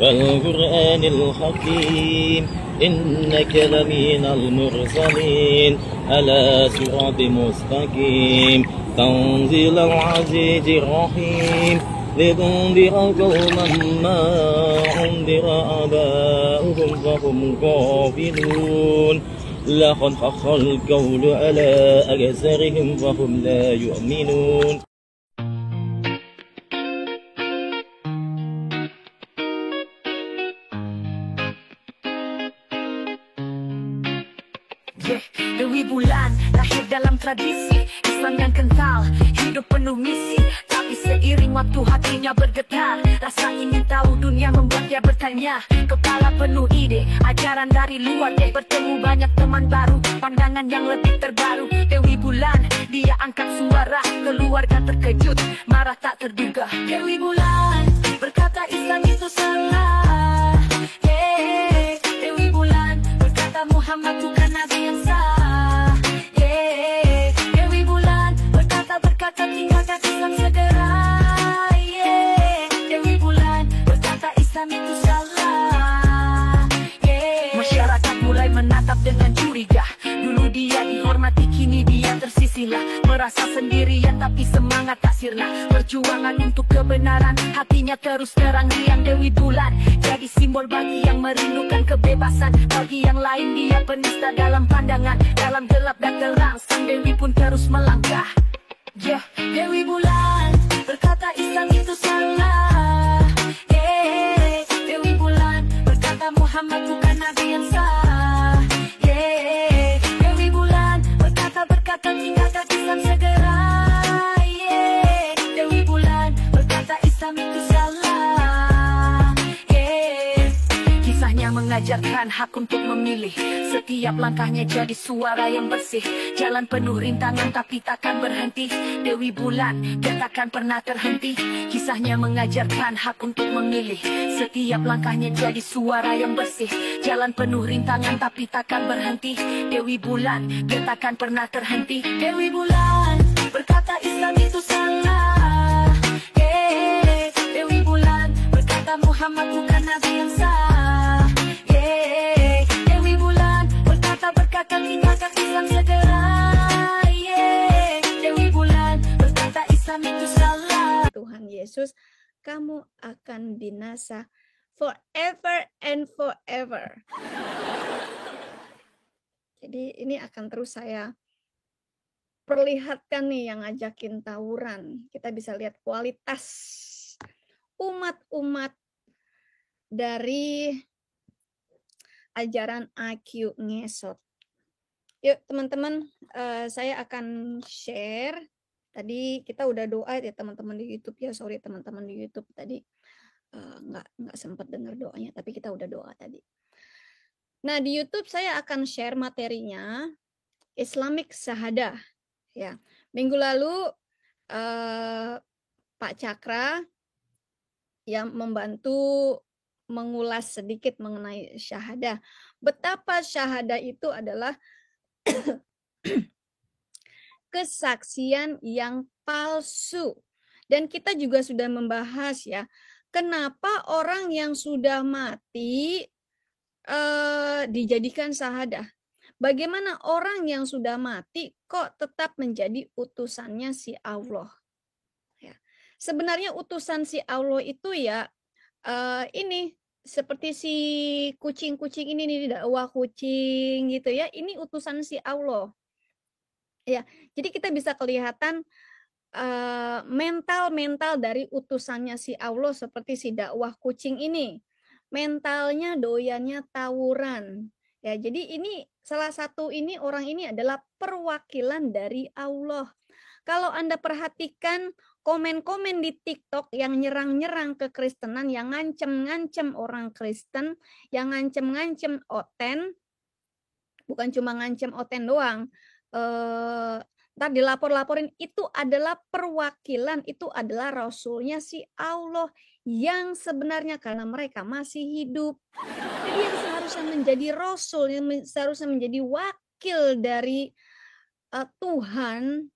والقرآن الحكيم إنك لمن المرسلين على صراط مستقيم تنزيل العزيز الرحيم لتنذر قوما ما أنذر آباؤهم فهم غافلون لقد حق القول على أكثرهم فهم لا يؤمنون. Dewi Bulan lahir dalam tradisi Islam yang kental, hidup penuh misi. Tapi seiring waktu hatinya bergetar, rasa ingin tahu dunia membuat dia bertanya. Kepala penuh ide, ajaran dari luar dia bertemu banyak teman baru, pandangan yang lebih terbaru. Dewi Bulan, dia angkat suara, keluarga terkejut, marah tak terduga. Dewi Bulan berkata Islam itu salah. Dewi Bulan berkata Muhammad bukan nabi yang sah. Dewi Bulan berkata tinggalkan Islam segera. Dewi Bulan berkata Islam itu salah. Masyarakat mulai menatap dengan curiga. Dulu dia dihormati, kini dia tersisilah. Merasa sendirian tapi semangat tak sirna. Perjuangan untuk kebenaran, hatinya terus terang-riang. Dewi Bulan jadi simbol bagi yang merindukan kebebasan. Bagi yang lain dia penista dalam pandangan. Dalam gelap dan terang sang Dewi pun terus melangkah. Dewi Bulan berkata Islam itu salah. Dewi Bulan berkata Muhammad bukan nabi yang sah. Dewi Bulan berkata tinggalkan Islam segera. Dewi Bulan berkata Islam itu salah. Kisahnya mengajarkan hak untuk memilih. Setiap langkahnya jadi suara yang bersih. Jalan penuh rintangan tapi takkan berhenti. Dewi Bulan dia takkan pernah terhenti. Kisahnya mengajarkan hak untuk memilih. Setiap langkahnya jadi suara yang bersih. Jalan penuh rintangan tapi takkan berhenti. Dewi Bulan dia takkan pernah terhenti. Dewi Bulan berkata Islam itu salah. Dewi Bulan berkata Muhammad bukan nabi yang sah. Dewi Bulan berkata tinggalkan Islam segera. Dewi Bulan berkata Islam itu salah. Tuhan Yesus, kamu akan binasa forever and forever. Jadi ini akan terus saya perlihatkan nih yang ngajakin tawuran. Kita bisa lihat kualitas umat-umat dari ajaran IQ ngesot. Yuk teman-teman, saya akan share. Tadi kita udah doa ya teman-teman di YouTube ya. Sorry teman-teman di YouTube tadi nggak sempat dengar doanya, tapi kita udah doa tadi. Nah di YouTube saya akan share materinya Islamic Shahadah. Ya, minggu lalu Pak Cakra yang membantu mengulas sedikit mengenai syahadah. Betapa syahadah itu adalah kesaksian yang palsu. Dan kita juga sudah membahas ya, kenapa orang yang sudah mati dijadikan syahadah. Bagaimana orang yang sudah mati kok tetap menjadi utusannya si Allah. Ya. Sebenarnya utusan si Allah itu ya ini seperti si kucing-kucing ini nih, dakwah kucing gitu ya. Ini utusan si Allah. Ya, jadi kita bisa kelihatan mental dari utusannya si Allah seperti si dakwah kucing ini. Mentalnya doyannya tawuran. Ya, jadi ini salah satu ini orang ini adalah perwakilan dari Allah. Kalau Anda perhatikan komen-komen di TikTok yang nyerang-nyerang kekristenan, yang ngancem-ngancem orang Kristen, yang ngancem-ngancem Oten, bukan cuma ngancem Oten doang, ntar dilapor-laporin, itu adalah perwakilan, itu adalah rasulnya si Allah yang sebenarnya karena mereka masih hidup. Jadi yang seharusnya menjadi rasul, yang seharusnya menjadi wakil dari Tuhan,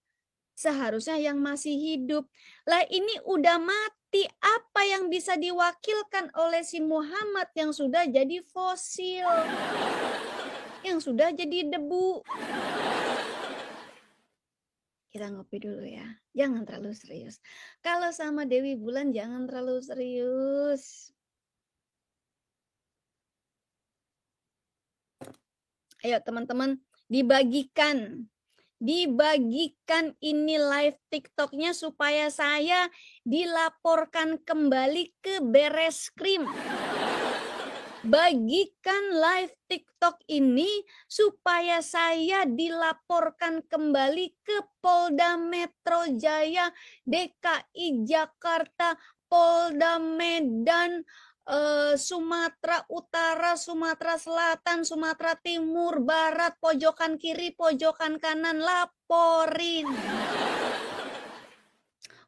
seharusnya yang masih hidup. Lah ini udah mati Berarti apa yang bisa diwakilkan oleh si Muhammad yang sudah jadi fosil, yang sudah jadi debu. Kita ngopi dulu ya, jangan terlalu serius. Kalau sama Dewi Bulan jangan terlalu serius. Ayo teman-teman, dibagikan ini live TikToknya supaya saya dilaporkan kembali ke Bareskrim. Bagikan live TikTok ini supaya saya dilaporkan kembali ke Polda Metro Jaya, DKI Jakarta, Polda Medan, Sumatera Utara, Sumatera Selatan, Sumatera Timur, Barat, pojokan kiri, pojokan kanan, laporin.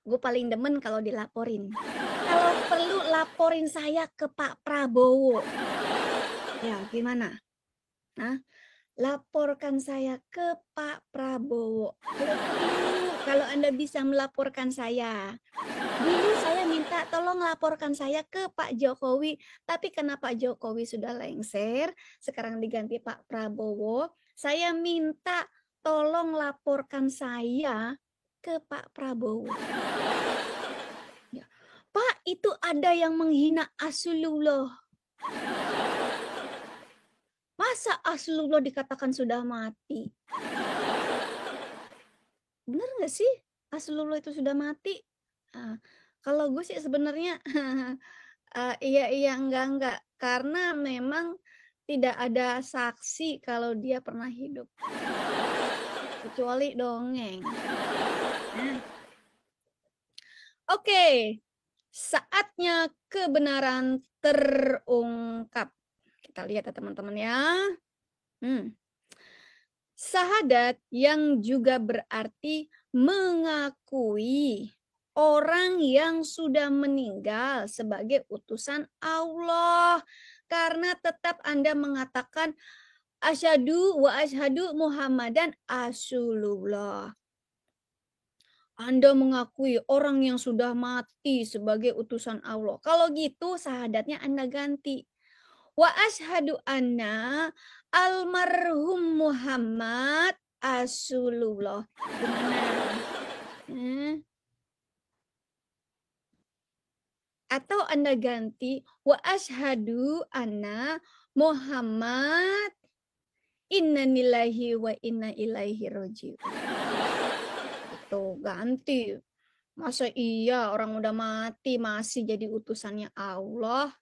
Gue paling demen kalau dilaporin. Kalau perlu laporin saya ke Pak Prabowo. Ya, gimana? Nah, laporkan saya ke Pak Prabowo. Kalau Anda bisa melaporkan saya. Dulu saya minta tolong laporkan saya ke Pak Jokowi, tapi karena Pak Jokowi sudah lengser, sekarang diganti Pak Prabowo, saya minta tolong laporkan saya ke Pak Prabowo. Ya. Pak, itu ada yang menghina Rasulullah. Masa Rasulullah dikatakan sudah mati? Bener nggak sih Rasulullah itu sudah mati? Kalau gue sih sebenarnya iya, enggak. Karena memang tidak ada saksi kalau dia pernah hidup. Kecuali dongeng. Nah. Oke, saatnya kebenaran terungkap. Kita lihat ya teman-teman ya. Syahadat yang juga berarti mengakui orang yang sudah meninggal sebagai utusan Allah. Karena tetap Anda mengatakan asyhadu wa asyhadu Muhammadan Rasulullah. Anda mengakui orang yang sudah mati sebagai utusan Allah. Kalau gitu syahadatnya Anda ganti. Wa asyhadu anna almarhum Muhammad Rasulullah. Gimana? Atau Anda ganti wa asyhadu anna Muhammad innalillahi wa inna ilaihi rajiun. Itu ganti. Masa iya orang udah mati masih jadi utusannya Allah?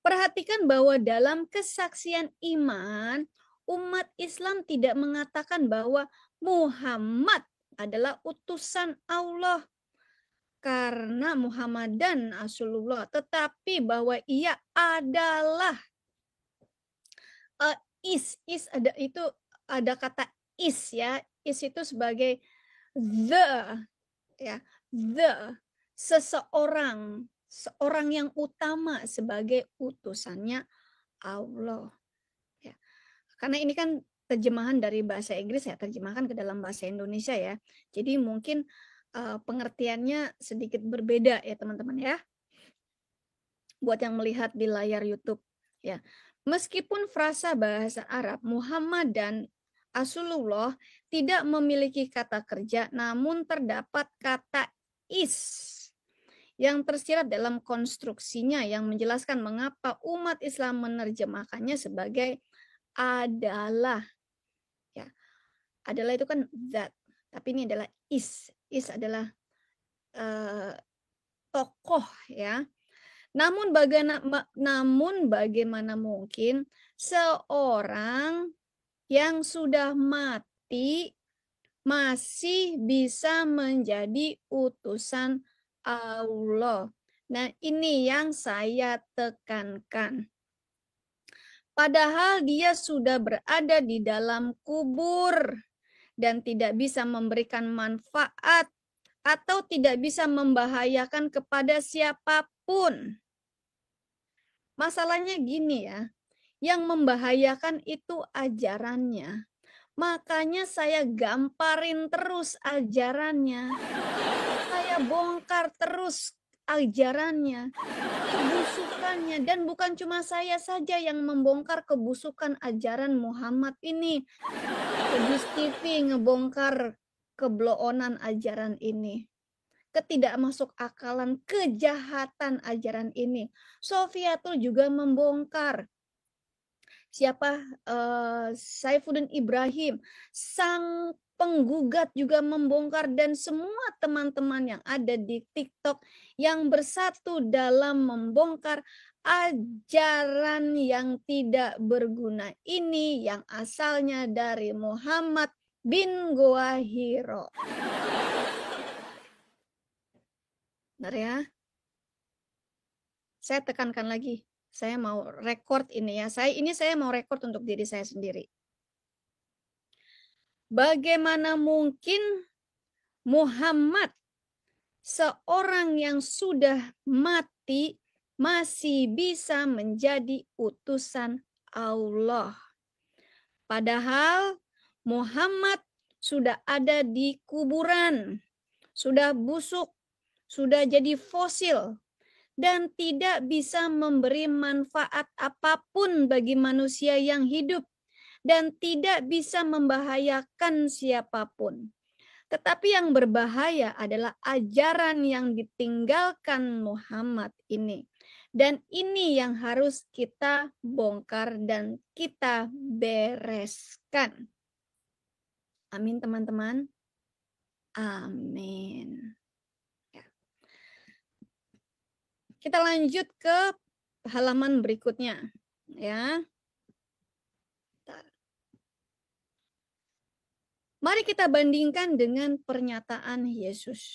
Perhatikan bahwa dalam kesaksian iman, umat Islam tidak mengatakan bahwa Muhammad adalah utusan Allah. Karena Muhammadan Rasulullah, tetapi bahwa ia adalah ada itu ada kata ya. Itu sebagai the seseorang yang utama sebagai utusannya Allah. Ya. Karena ini kan terjemahan dari bahasa Inggris ya, terjemahkan ke dalam bahasa Indonesia ya. Jadi mungkin pengertiannya sedikit berbeda ya teman-teman ya. Buat yang melihat di layar YouTube ya. Meskipun frasa bahasa Arab Muhammad dan Rasulullah tidak memiliki kata kerja, namun terdapat kata yang tersirat dalam konstruksinya yang menjelaskan mengapa umat Islam menerjemahkannya sebagai adalah. Ya. Adalah itu kan zat, tapi ini adalah is. Is adalah tokoh ya. Namun bagaimana mungkin seorang yang sudah mati masih bisa menjadi utusan Allah. Nah, ini yang saya tekankan. Padahal dia sudah berada di dalam kubur dan tidak bisa memberikan manfaat atau tidak bisa membahayakan kepada siapapun. Masalahnya gini ya, yang membahayakan itu ajarannya. Makanya saya gamparin terus ajarannya. Saya bongkar terus ajarannya, kebusukannya. Dan bukan cuma saya saja yang membongkar kebusukan ajaran Muhammad ini. Kedus TV ngebongkar kebloonan ajaran ini. Ketidakmasuk akalan, kejahatan ajaran ini. Sofiatul juga membongkar. Siapa? Saifuddin Ibrahim, sang penggugat juga membongkar, dan semua teman-teman yang ada di TikTok yang bersatu dalam membongkar ajaran yang tidak berguna ini yang asalnya dari Muhammad bin Goahiro. Benar ya? Saya tekankan lagi. Saya mau record ini ya. Saya mau record untuk diri saya sendiri. Bagaimana mungkin Muhammad, seorang yang sudah mati, masih bisa menjadi utusan Allah? Padahal Muhammad sudah ada di kuburan, sudah busuk, sudah jadi fosil, dan tidak bisa memberi manfaat apapun bagi manusia yang hidup, dan tidak bisa membahayakan siapapun. Tetapi yang berbahaya adalah ajaran yang ditinggalkan Muhammad ini. Dan ini yang harus kita bongkar dan kita bereskan. Amin teman-teman. Amin. Kita lanjut ke halaman berikutnya, ya. Mari kita bandingkan dengan pernyataan Yesus.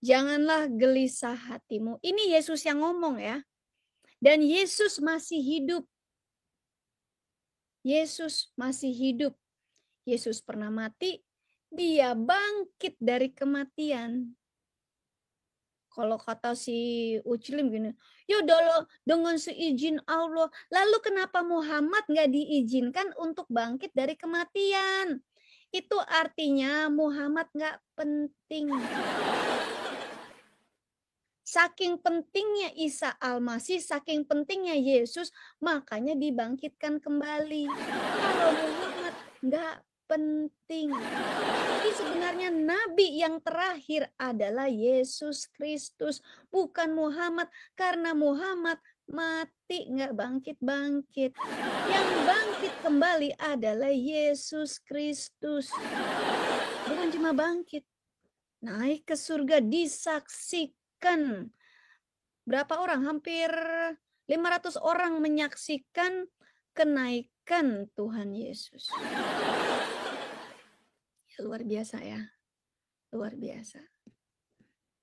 Janganlah gelisah hatimu. Ini Yesus yang ngomong ya. Dan Yesus masih hidup. Yesus masih hidup. Yesus pernah mati, dia bangkit dari kematian. Kalau kata si Uclim gini, ya udah dengan seizin Allah. Lalu kenapa Muhammad nggak diizinkan untuk bangkit dari kematian? Itu artinya Muhammad nggak penting. Saking pentingnya Isa Al-Masih, saking pentingnya Yesus, makanya dibangkitkan kembali. Kalau Muhammad nggak penting. Jadi sebenarnya nabi yang terakhir adalah Yesus Kristus, bukan Muhammad, karena Muhammad mati nggak bangkit-bangkit. Yang bangkit kembali adalah Yesus Kristus. Bukan cuma bangkit, naik ke surga, disaksikan. Berapa orang? Hampir 500 orang menyaksikan kenaikan Tuhan Yesus. Luar biasa ya, luar biasa.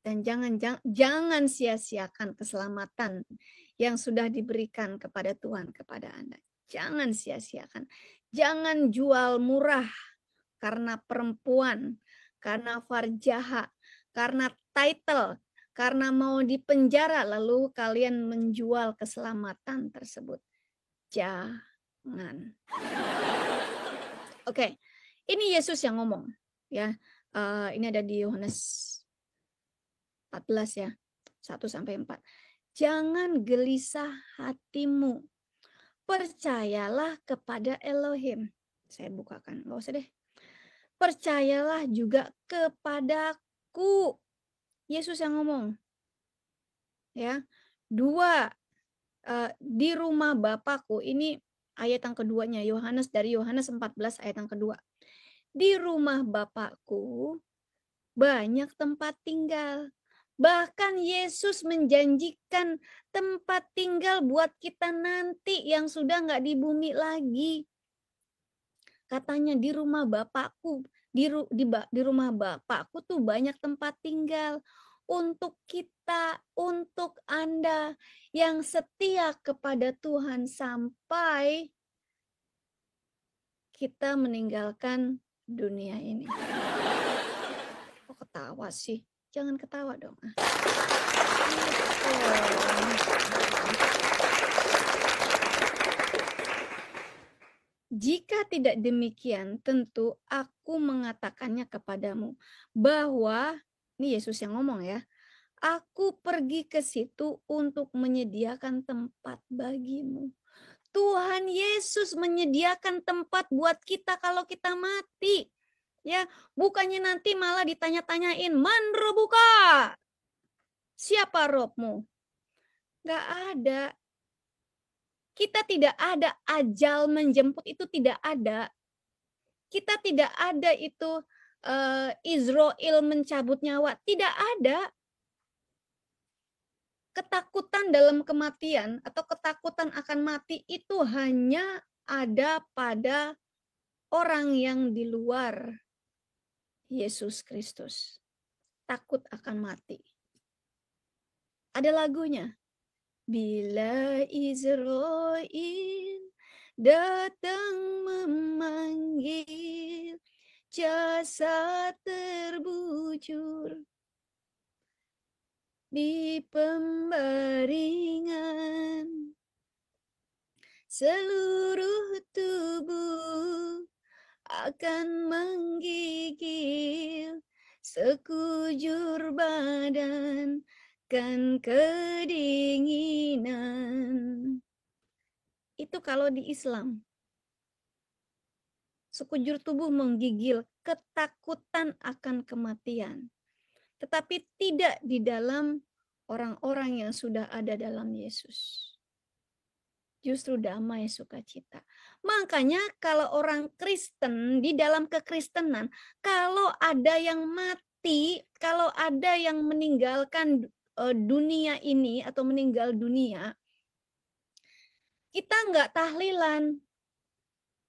Dan jangan sia-siakan keselamatan yang sudah diberikan kepada Tuhan kepada Anda. Jangan sia-siakan. Jangan jual murah karena perempuan, karena farjaha, karena title, karena mau dipenjara lalu kalian menjual keselamatan tersebut. Jangan. Oke. Ini Yesus yang ngomong, ya. Ini ada di Yohanes 14 ya, 1-4. Jangan gelisah hatimu, percayalah kepada Elohim. Saya bukakan, nggak usah deh. Percayalah juga kepadaku. Yesus yang ngomong, ya. 2, di rumah Bapakku. Ini ayat yang keduanya, dari Yohanes 14 ayat yang kedua. Di rumah Bapakku banyak tempat tinggal. Bahkan Yesus menjanjikan tempat tinggal buat kita nanti yang sudah nggak di bumi lagi. Katanya di rumah Bapakku, di rumah Bapakku tuh banyak tempat tinggal. Untuk kita, untuk Anda yang setia kepada Tuhan sampai kita meninggalkan dunia ini. Kok ketawa sih? Jangan ketawa dong. Jika tidak demikian, tentu aku mengatakannya kepadamu bahwa, ini Yesus yang ngomong ya, Aku pergi ke situ untuk menyediakan tempat bagimu. Tuhan Yesus menyediakan tempat buat kita kalau kita mati. Ya, bukannya nanti malah ditanya-tanyain, "Man robuka?" Siapa robmu? Gak ada. Kita tidak ada ajal menjemput, itu tidak ada. Kita tidak ada itu Israel mencabut nyawa, tidak ada. Ketakutan dalam kematian atau ketakutan akan mati itu hanya ada pada orang yang di luar Yesus Kristus. Takut akan mati. Ada lagunya. Bila Israel datang memanggil, jasad terbujur di pembaringan, seluruh tubuh akan menggigil, sekujur badan kan kedinginan. Itu kalau di Islam. Sekujur tubuh menggigil, ketakutan akan kematian. Tetapi tidak di dalam orang-orang yang sudah ada dalam Yesus. Justru damai sukacita. Makanya kalau orang Kristen di dalam kekristenan, kalau ada yang mati, kalau ada yang meninggalkan dunia ini atau meninggal dunia, kita nggak tahlilan.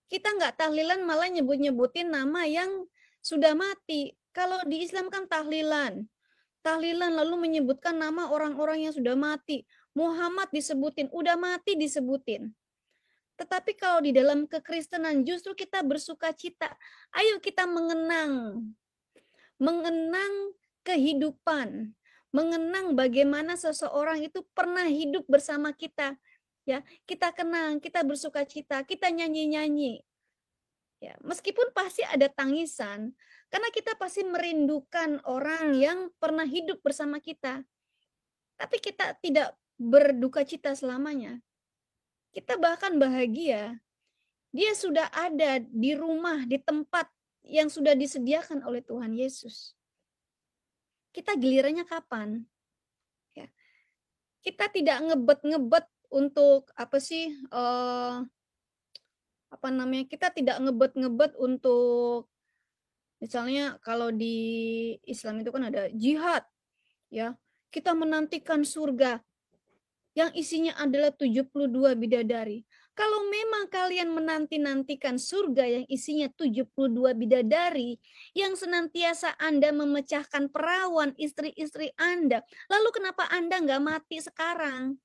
Kita nggak tahlilan malah nyebut-nyebutin nama yang sudah mati. Kalau di Islam kan tahlilan. Tahlilan lalu menyebutkan nama orang-orang yang sudah mati. Muhammad disebutin, udah mati disebutin. Tetapi kalau di dalam kekristenan justru kita bersuka cita. Ayo kita mengenang kehidupan, mengenang bagaimana seseorang itu pernah hidup bersama kita. Ya, kita kenang, kita bersuka cita, kita nyanyi-nyanyi. Ya, meskipun pasti ada tangisan, karena kita pasti merindukan orang yang pernah hidup bersama kita. Tapi kita tidak berduka cita selamanya. Kita bahkan bahagia. Dia sudah ada di rumah, di tempat yang sudah disediakan oleh Tuhan Yesus. Kita gilirannya kapan? Ya. Kita tidak ngebet-ngebet untuk kita tidak ngebet-ngebet untuk, misalnya kalau di Islam itu kan ada jihad, ya. Kita menantikan surga yang isinya adalah 72 bidadari. Kalau memang kalian menanti-nantikan surga yang isinya 72 bidadari, yang senantiasa Anda memecahkan perawan istri-istri Anda, lalu kenapa Anda nggak mati sekarang?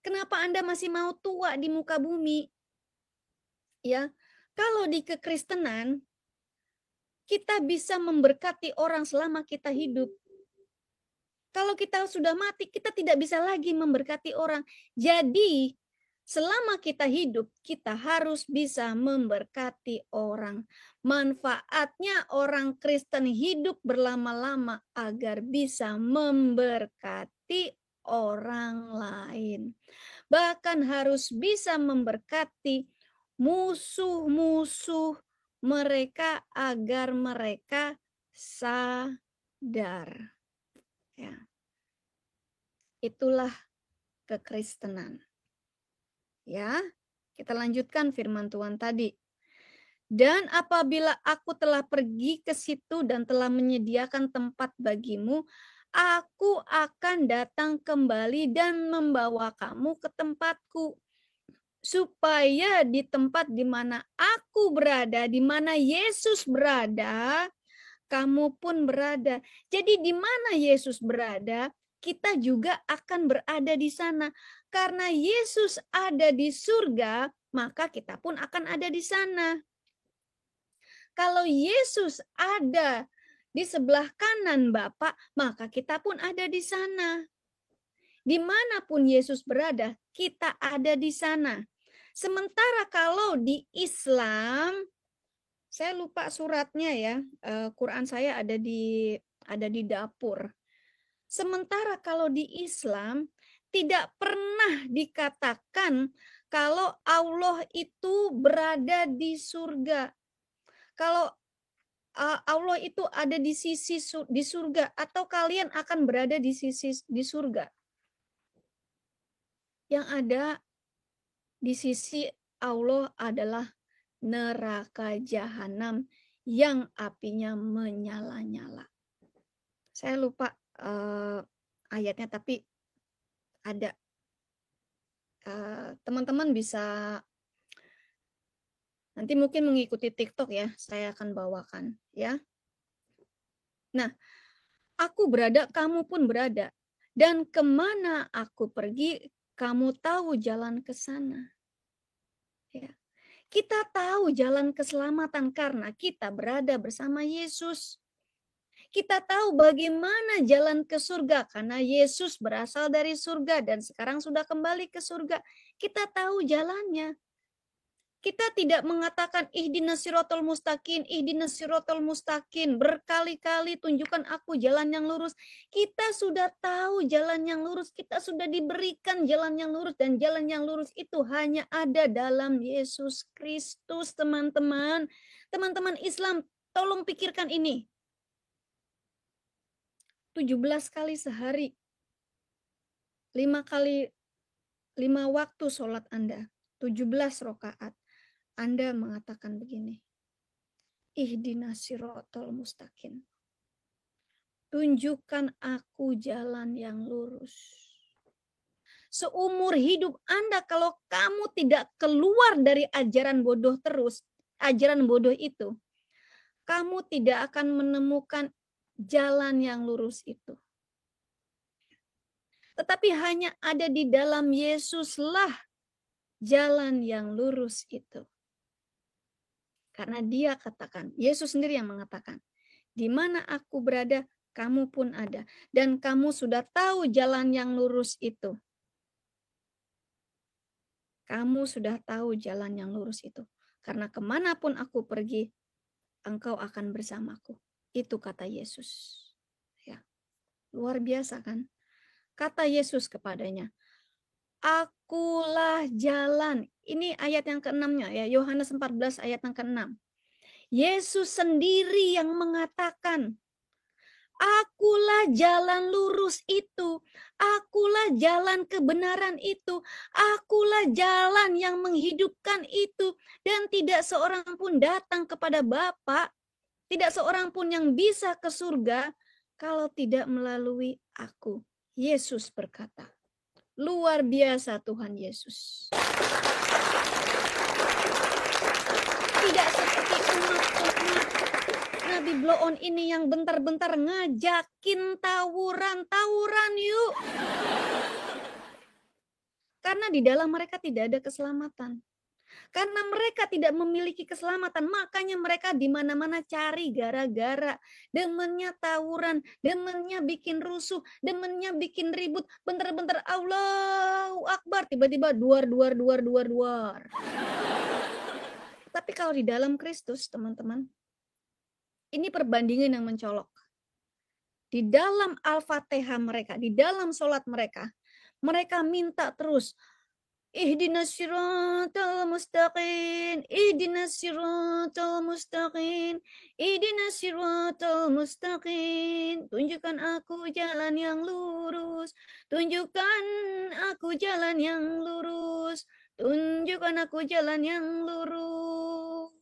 Kenapa Anda masih mau tua di muka bumi? Ya, kalau di kekristenan, kita bisa memberkati orang selama kita hidup. Kalau kita sudah mati, kita tidak bisa lagi memberkati orang. Jadi, selama kita hidup, kita harus bisa memberkati orang. Manfaatnya orang Kristen hidup berlama-lama agar bisa memberkati orang lain. Bahkan harus bisa memberkati musuh-musuh mereka agar mereka sadar. Ya. Itulah kekristenan. Ya, kita lanjutkan firman Tuhan tadi. Dan apabila aku telah pergi ke situ dan telah menyediakan tempat bagimu, aku akan datang kembali dan membawa kamu ke tempatku, supaya di tempat di mana aku berada, di mana Yesus berada, kamu pun berada. Jadi di mana Yesus berada, kita juga akan berada di sana. Karena Yesus ada di surga, maka kita pun akan ada di sana. Kalau Yesus ada di sebelah kanan Bapa, maka kita pun ada di sana. Dimanapun Yesus berada, kita ada di sana. Sementara kalau di Islam, saya lupa suratnya ya, Quran saya ada di dapur. Sementara kalau di Islam tidak pernah dikatakan kalau Allah itu berada di surga. Kalau Allah itu ada di sisi di surga atau kalian akan berada di sisi di surga. Yang ada di sisi Allah adalah neraka jahanam yang apinya menyala-nyala. Saya lupa ayatnya, tapi ada. Teman-teman bisa nanti mungkin mengikuti TikTok ya, saya akan bawakan ya. Nah, aku berada, kamu pun berada. Dan kemana aku pergi, kamu tahu jalan ke sana. Ya. Kita tahu jalan keselamatan karena kita berada bersama Yesus. Kita tahu bagaimana jalan ke surga karena Yesus berasal dari surga dan sekarang sudah kembali ke surga. Kita tahu jalannya. Kita tidak mengatakan ihdinas siratal mustaqim, ihdinas siratal mustaqim. Berkali-kali tunjukkan aku jalan yang lurus. Kita sudah tahu jalan yang lurus. Kita sudah diberikan jalan yang lurus. Dan jalan yang lurus itu hanya ada dalam Yesus Kristus, teman-teman. Teman-teman Islam, tolong pikirkan ini. 17 kali sehari. 5 waktu sholat Anda. 17 rakaat. Anda mengatakan begini, ihdinas siratal mustaqim. Tunjukkan aku jalan yang lurus. Seumur hidup Anda, kalau kamu tidak keluar dari ajaran bodoh terus, ajaran bodoh itu, kamu tidak akan menemukan jalan yang lurus itu. Tetapi hanya ada di dalam Yesuslah jalan yang lurus itu. Karena dia katakan, Yesus sendiri yang mengatakan, di mana aku berada, kamu pun ada. Dan kamu sudah tahu jalan yang lurus itu. Kamu sudah tahu jalan yang lurus itu. Karena kemanapun aku pergi, engkau akan bersamaku. Itu kata Yesus. Ya. Luar biasa kan? Kata Yesus kepadanya, akulah jalan. Ini ayat yang ke-6-nya ya, Yohanes 14 ayat yang ke-6. Yesus sendiri yang mengatakan, akulah jalan lurus itu, akulah jalan kebenaran itu, akulah jalan yang menghidupkan itu, dan tidak seorang pun datang kepada Bapa, tidak seorang pun yang bisa ke surga kalau tidak melalui aku. Yesus berkata. Luar biasa Tuhan Yesus. Tidak seperti umat-umat Nabi Bloon ini yang bentar-bentar ngajakin tawuran yuk. Karena di dalam mereka tidak ada keselamatan. Karena mereka tidak memiliki keselamatan, makanya mereka di mana-mana cari gara-gara, demennya tawuran, demennya bikin rusuh, demennya bikin ribut, bentar-bentar Allahu Akbar, tiba-tiba duar. Tapi kalau di dalam Kristus, teman-teman, ini perbandingan yang mencolok. Di dalam Al-Fatihah mereka, di dalam sholat mereka minta terus, ihdinas siratal mustaqim, ihdinas siratal mustaqim, ihdinas siratal mustaqim. Tunjukkan aku jalan yang lurus, tunjukkan aku jalan yang lurus, tunjukkan aku jalan yang lurus.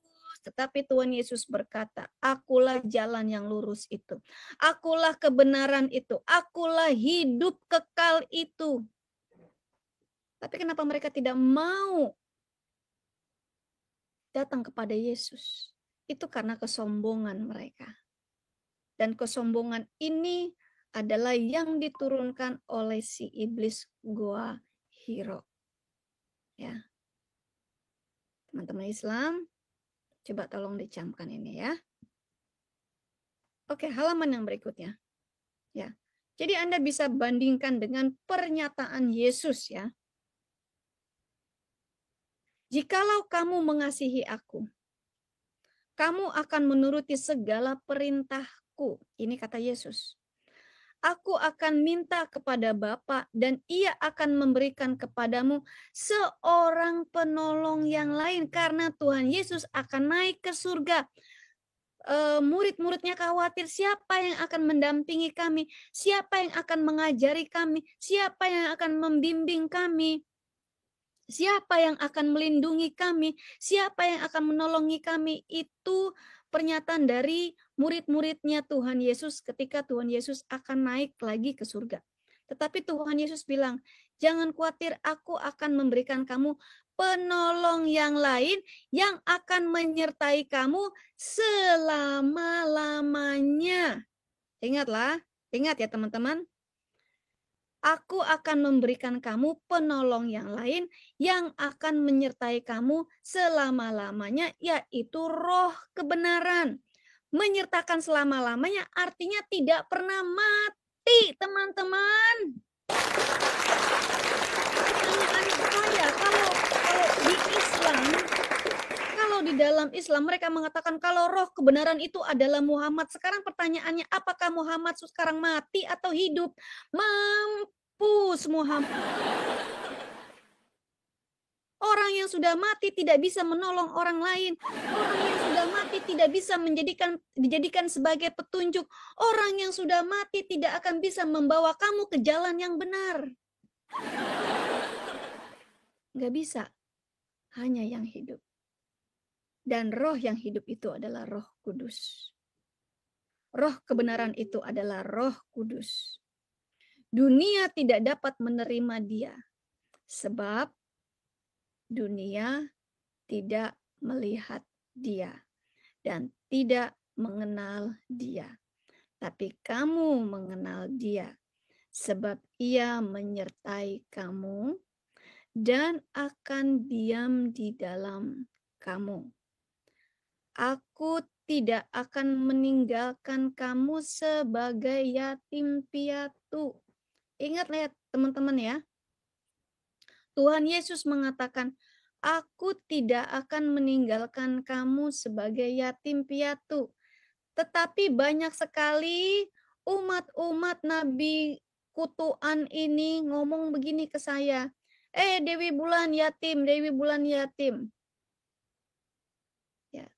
Tetapi Tuhan Yesus berkata, akulah jalan yang lurus itu, akulah kebenaran itu, akulah hidup kekal itu. Tapi kenapa mereka tidak mau datang kepada Yesus? Itu karena kesombongan mereka. Dan kesombongan ini adalah yang diturunkan oleh si iblis Goa Hiro. Ya. Teman-teman Islam, coba tolong dicamkan ini ya. Oke, halaman yang berikutnya. Ya. Jadi Anda bisa bandingkan dengan pernyataan Yesus ya. Jikalau kamu mengasihi aku, kamu akan menuruti segala perintahku. Ini kata Yesus. Aku akan minta kepada Bapa dan Ia akan memberikan kepadamu seorang penolong yang lain, karena Tuhan Yesus akan naik ke surga. Murid-muridnya khawatir, siapa yang akan mendampingi kami, siapa yang akan mengajari kami, siapa yang akan membimbing kami, siapa yang akan melindungi kami, siapa yang akan menolongi kami. Itu pernyataan dari murid-muridnya Tuhan Yesus ketika Tuhan Yesus akan naik lagi ke surga. Tetapi Tuhan Yesus bilang, jangan khawatir, aku akan memberikan kamu penolong yang lain yang akan menyertai kamu selama-lamanya. Ingat ya teman-teman. Aku akan memberikan kamu penolong yang lain yang akan menyertai kamu selama-lamanya, yaitu Roh kebenaran. Menyertakan selama-lamanya artinya tidak pernah mati, teman-teman. Pertanyaan saya, kalau di Islam, kalau di dalam Islam mereka mengatakan kalau Roh kebenaran itu adalah Muhammad. Sekarang pertanyaannya, apakah Muhammad sekarang mati atau hidup? Mampus Muhammad. Orang yang sudah mati tidak bisa menolong orang lain. Orang yang sudah mati tidak bisa dijadikan sebagai petunjuk. Orang yang sudah mati tidak akan bisa membawa kamu ke jalan yang benar. Nggak bisa. Hanya yang hidup. Dan roh yang hidup itu adalah Roh Kudus. Roh kebenaran itu adalah Roh Kudus. Dunia tidak dapat menerima Dia. Sebab dunia tidak melihat Dia dan tidak mengenal Dia. Tapi kamu mengenal Dia, sebab Ia menyertai kamu dan akan diam di dalam kamu. Aku tidak akan meninggalkan kamu sebagai yatim piatu. Ingatlah ya teman-teman ya. Tuhan Yesus mengatakan, aku tidak akan meninggalkan kamu sebagai yatim piatu. Tetapi banyak sekali umat-umat Nabi kutuan ini ngomong begini ke saya. Dewi Bulan yatim, Dewi Bulan yatim. Ya,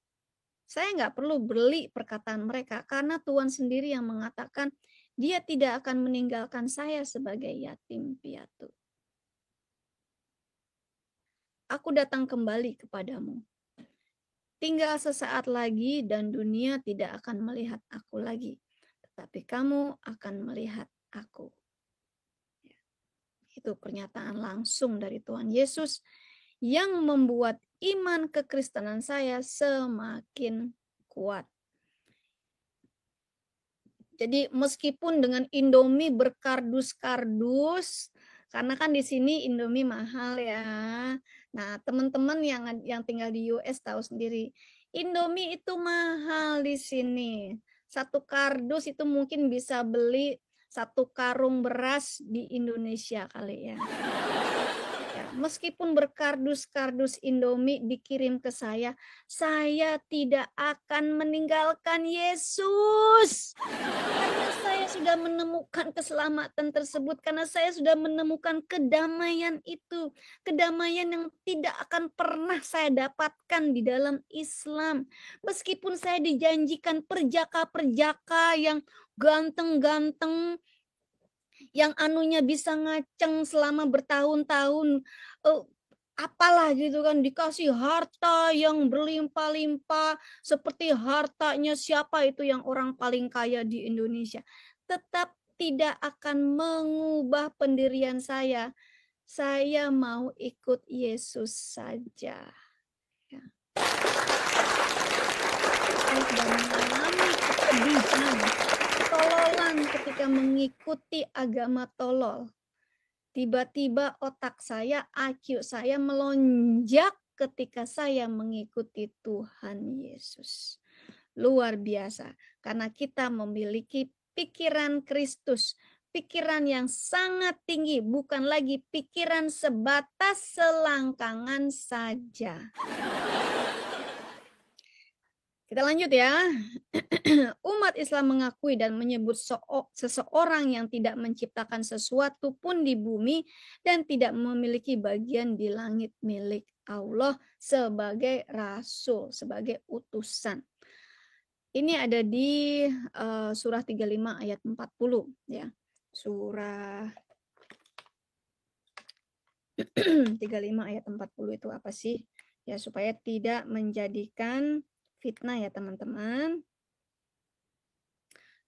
saya nggak perlu beli perkataan mereka karena Tuhan sendiri yang mengatakan Dia tidak akan meninggalkan saya sebagai yatim piatu. Aku datang kembali kepadamu. Tinggal sesaat lagi dan dunia tidak akan melihat aku lagi. Tetapi kamu akan melihat aku. Itu pernyataan langsung dari Tuhan Yesus yang membuat iman kekristenan saya semakin kuat. Jadi meskipun dengan Indomie berkardus-kardus, karena kan di sini Indomie mahal ya. Nah, teman-teman yang tinggal di US tahu sendiri, Indomie itu mahal di sini. Satu kardus itu mungkin bisa beli satu karung beras di Indonesia kali ya. Meskipun berkardus-kardus Indomie dikirim ke saya tidak akan meninggalkan Yesus. Karena saya sudah menemukan keselamatan tersebut, karena saya sudah menemukan kedamaian itu. Kedamaian yang tidak akan pernah saya dapatkan di dalam Islam. Meskipun saya dijanjikan perjaka-perjaka yang ganteng-ganteng, yang anunya bisa ngaceng selama bertahun-tahun, apalah gitu kan, dikasih harta yang berlimpah-limpah seperti hartanya siapa itu yang orang paling kaya di Indonesia, tetap tidak akan mengubah pendirian saya. Saya mau ikut Yesus saja. Ya. Saya sudah mengalami kepedihan, ketololan ketika mengikuti agama tolol. Tiba-tiba otak saya, IQ saya melonjak ketika saya mengikuti Tuhan Yesus. Luar biasa, karena kita memiliki pikiran Kristus, pikiran yang sangat tinggi, bukan lagi pikiran sebatas selangkangan saja. Kita lanjut ya. Umat Islam mengakui dan menyebut seseorang yang tidak menciptakan sesuatu pun di bumi dan tidak memiliki bagian di langit milik Allah sebagai rasul, sebagai utusan. Ini ada di surah 35 ayat 40 ya. Surah 35 ayat 40 itu apa sih? Ya, supaya tidak menjadikan fitnah ya teman-teman.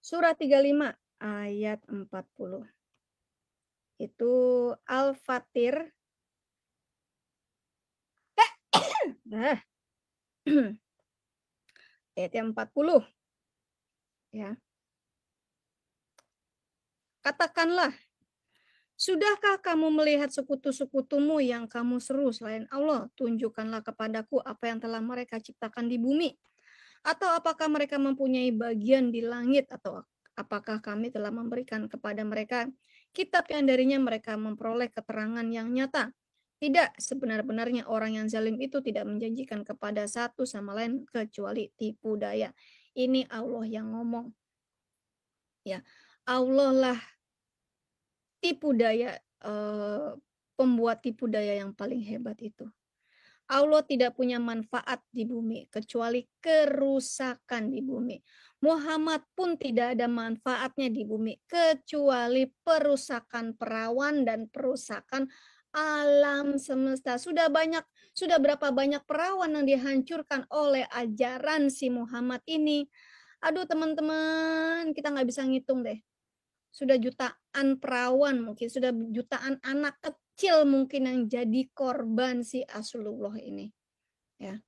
Surah 35 ayat 40. Itu Al-Fatir. Ayat yang 40. Ya. Katakanlah, sudahkah kamu melihat sekutu-sekutumu yang kamu seru selain Allah? Tunjukkanlah kepadaku apa yang telah mereka ciptakan di bumi. Atau apakah mereka mempunyai bagian di langit? Atau apakah kami telah memberikan kepada mereka kitab yang darinya mereka memperoleh keterangan yang nyata? Tidak, sebenar-benarnya orang yang zalim itu tidak menjanjikan kepada satu sama lain kecuali tipu daya. Ini Allah yang ngomong. Ya, Allah lah tipu daya, pembuat tipu daya yang paling hebat itu. Allah tidak punya manfaat di bumi kecuali kerusakan di bumi. Muhammad pun tidak ada manfaatnya di bumi kecuali perusakan perawan dan perusakan alam semesta. Sudah berapa banyak perawan yang dihancurkan oleh ajaran si Muhammad ini. Aduh teman-teman, kita nggak bisa ngitung deh. Sudah jutaan perawan mungkin, sudah jutaan anak kecil mungkin yang jadi korban si Rasulullah ini. Ya.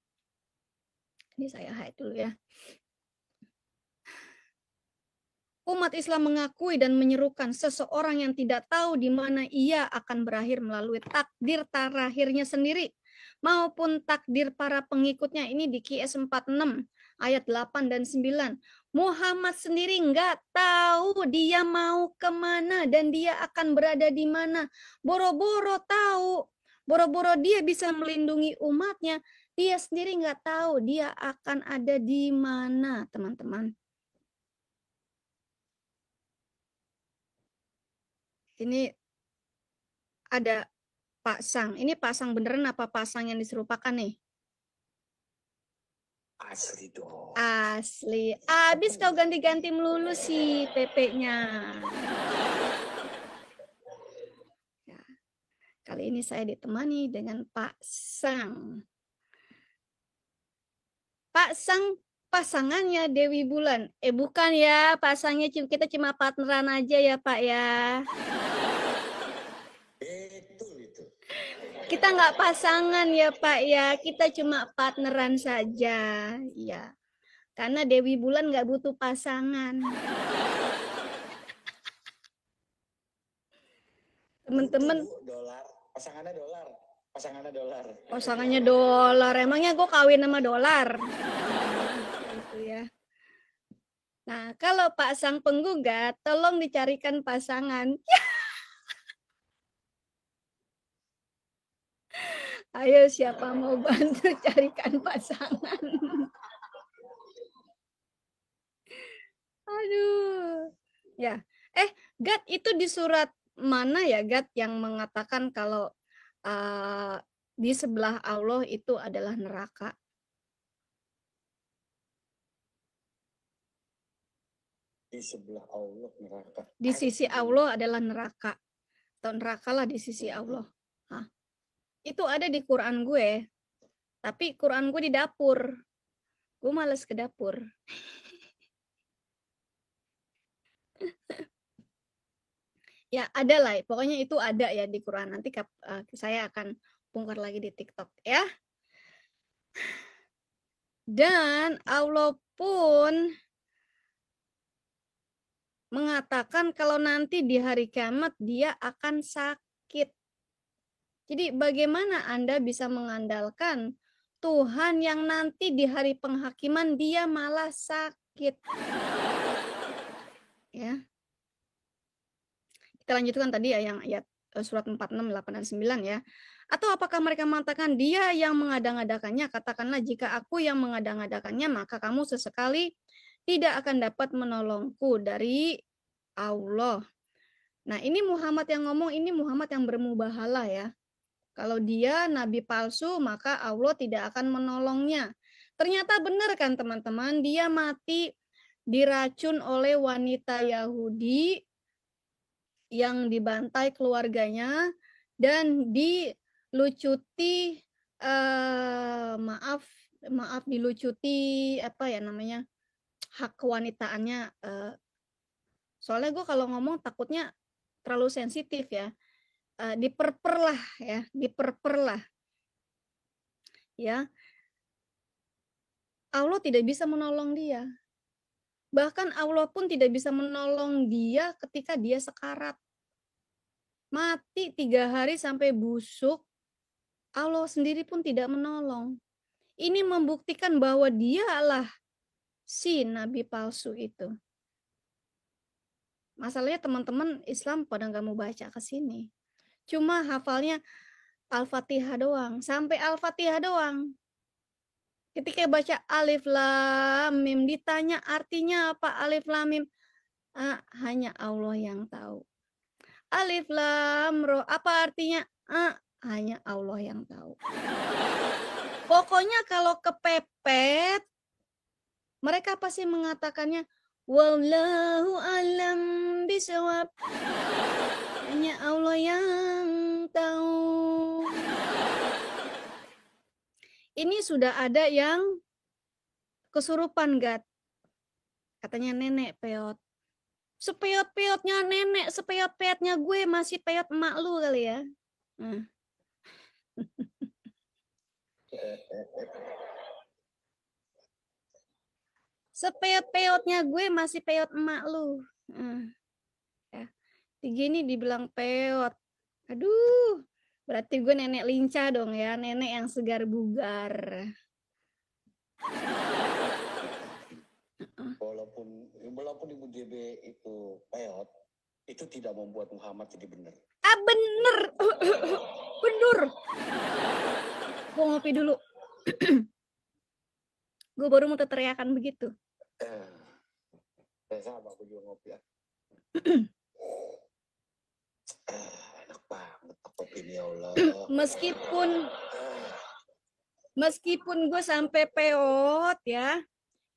Ini saya hide dulu ya. Umat Islam mengakui dan menyerukan seseorang yang tidak tahu di mana ia akan berakhir melalui takdir terakhirnya sendiri maupun takdir para pengikutnya. Ini di QS 46 ayat 8 dan 9. Muhammad sendiri nggak tahu dia mau kemana dan dia akan berada di mana. Boro-boro tahu, boro-boro dia bisa melindungi umatnya, dia sendiri nggak tahu dia akan ada di mana, teman-teman. Ini ada Pak Sang. Ini Pak Sang beneran apa Pak Sang yang diserupakan nih? Asli dong. Asli. Abis kau ganti-ganti melulu sih PP-nya. Ya. Kali ini saya ditemani dengan Pak Sang. Pak Sang pasangannya Dewi Bulan. Bukan ya, pasangnya kita cuma partneran aja ya Pak ya. Betul itu. Kita nggak pasangan ya Pak ya, kita cuma partneran saja. Ya, karena Dewi Bulan nggak butuh pasangan. Temen-temen. Dolar, pasangannya dolar. Pasangannya dolar. Pasangannya dolar. Emangnya gue kawin sama dolar? Gitu ya. Nah, kalau Pak Sang penggugat, tolong dicarikan pasangan. Ayo siapa mau bantu carikan pasangan? Aduh. Ya. Gad itu di surat mana ya Gad yang mengatakan kalau di sebelah Allah itu adalah neraka? Di sebelah Allah neraka. Di sisi Allah adalah neraka. Atau neraka lah di sisi Allah. Hah. Itu ada di Quran gue. Tapi Quran gue di dapur. Gue males ke dapur. Ya ada lah. Pokoknya itu ada ya di Quran. Nanti saya akan bongkar lagi di TikTok ya. Dan Allah pun mengatakan kalau nanti di hari kiamat dia akan sakit. Jadi bagaimana Anda bisa mengandalkan Tuhan yang nanti di hari penghakiman dia malah sakit? Ya. Kita lanjutkan tadi ya yang ayat surat 46, 8 dan 9 ya. Atau apakah mereka mengatakan dia yang mengada-ngadakannya? Katakanlah jika aku yang mengada-ngadakannya, maka kamu sesekali tidak akan dapat menolongku dari Allah. Nah, ini Muhammad yang ngomong, ini Muhammad yang bermubahalah ya. Kalau dia nabi palsu, maka Allah tidak akan menolongnya. Ternyata benar kan teman-teman, dia mati diracun oleh wanita Yahudi yang dibantai keluarganya dan dilucuti dilucuti apa ya namanya, hak kewanitaannya. Soalnya gue kalau ngomong takutnya terlalu sensitif ya. Diperperlah ya. Allah tidak bisa menolong dia. Bahkan Allah pun tidak bisa menolong dia ketika dia sekarat. Mati 3 hari sampai busuk, Allah sendiri pun tidak menolong. Ini membuktikan bahwa dialah si nabi palsu itu. Masalahnya teman-teman Islam pada nggak mau baca ke sini. Cuma hafalnya Al-Fatihah doang, sampai Al-Fatihah doang. Ketika baca Alif Lam Mim, ditanya artinya apa Alif Lam Mim? Hanya Allah yang tahu. Alif Lam Ro, apa artinya? Hanya Allah yang tahu. Pokoknya kalau kepepet, mereka pasti mengatakannya wallahu alam bisawab. Hanya Allah yang tahu. Ini sudah ada yang kesurupan, Gat. Katanya nenek peot. Sepeot-peotnya nenek, sepeot-peotnya gue, masih peot emak lu kali ya. Sepeot-peotnya gue, masih peot emak lu. Ya. Gini dibilang peot. Aduh, berarti gue nenek lincah dong ya, nenek yang segar bugar. Walaupun Ibu JB itu peot, itu tidak membuat Muhammad jadi benar. Bener. Bener. Gue ngopi dulu. Gue baru mau teriakan begitu. Sama, aku juga ngopi ya. Enak banget kopi ini, ya Allah. Meskipun gue sampai peot ya,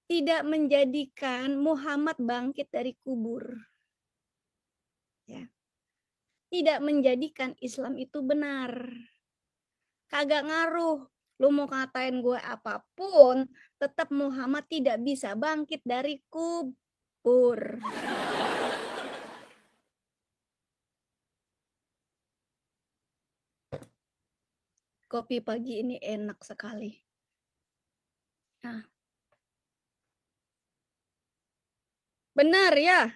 tidak menjadikan Muhammad bangkit dari kubur. Ya. Tidak menjadikan Islam itu benar. Kagak ngaruh. Lu mau ngatain gue apapun, tetap Muhammad tidak bisa bangkit dari kubur. Kopi pagi ini enak sekali. Benar ya,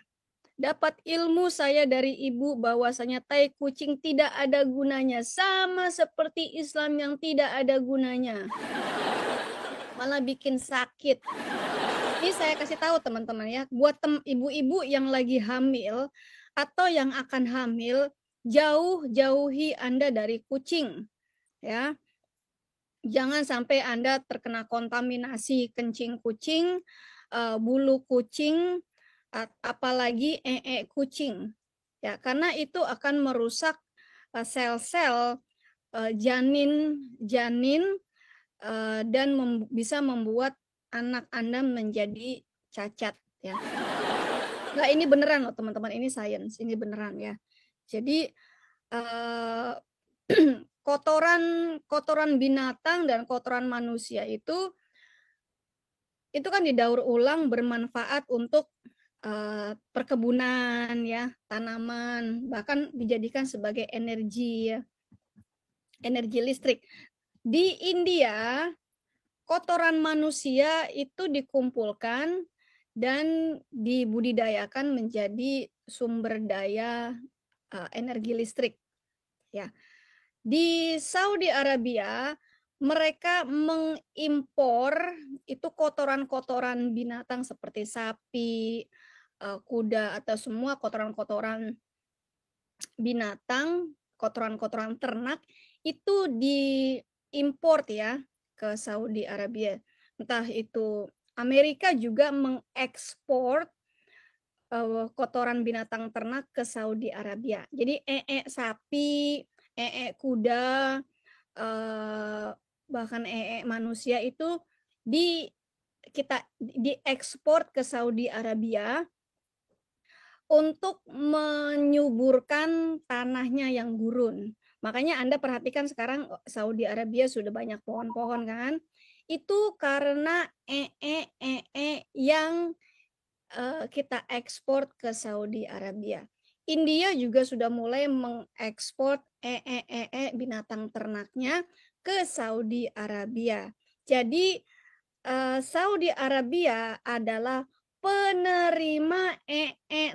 dapat ilmu saya dari ibu bahwasanya tai kucing tidak ada gunanya, sama seperti Islam yang tidak ada gunanya, malah bikin sakit. Ini saya kasih tahu teman-teman ya, buat ibu-ibu yang lagi hamil atau yang akan hamil, jauhi Anda dari kucing ya. Jangan sampai Anda terkena kontaminasi kencing kucing, bulu kucing, apalagi kucing ya, karena itu akan merusak sel-sel janin dan bisa membuat anak Anda menjadi cacat ya. Nah, ini beneran loh teman-teman, ini sains, ini beneran ya. Jadi kotoran binatang dan kotoran manusia itu kan didaur ulang bermanfaat untuk perkebunan ya, tanaman, bahkan dijadikan sebagai energi ya, energi listrik. Di India kotoran manusia itu dikumpulkan dan dibudidayakan menjadi sumber daya energi listrik ya. Di Saudi Arabia mereka mengimpor itu kotoran-kotoran binatang seperti sapi, kuda, atau semua kotoran-kotoran binatang, kotoran-kotoran ternak itu diimport ya ke Saudi Arabia. Entah itu Amerika juga mengekspor kotoran binatang ternak ke Saudi Arabia. Jadi sapi, kuda, bahkan manusia itu kita diekspor ke Saudi Arabia untuk menyuburkan tanahnya yang gurun. Makanya Anda perhatikan sekarang Saudi Arabia sudah banyak pohon-pohon kan? Itu karena yang kita ekspor ke Saudi Arabia. India juga sudah mulai mengekspor binatang ternaknya ke Saudi Arabia. Jadi Saudi Arabia adalah penerima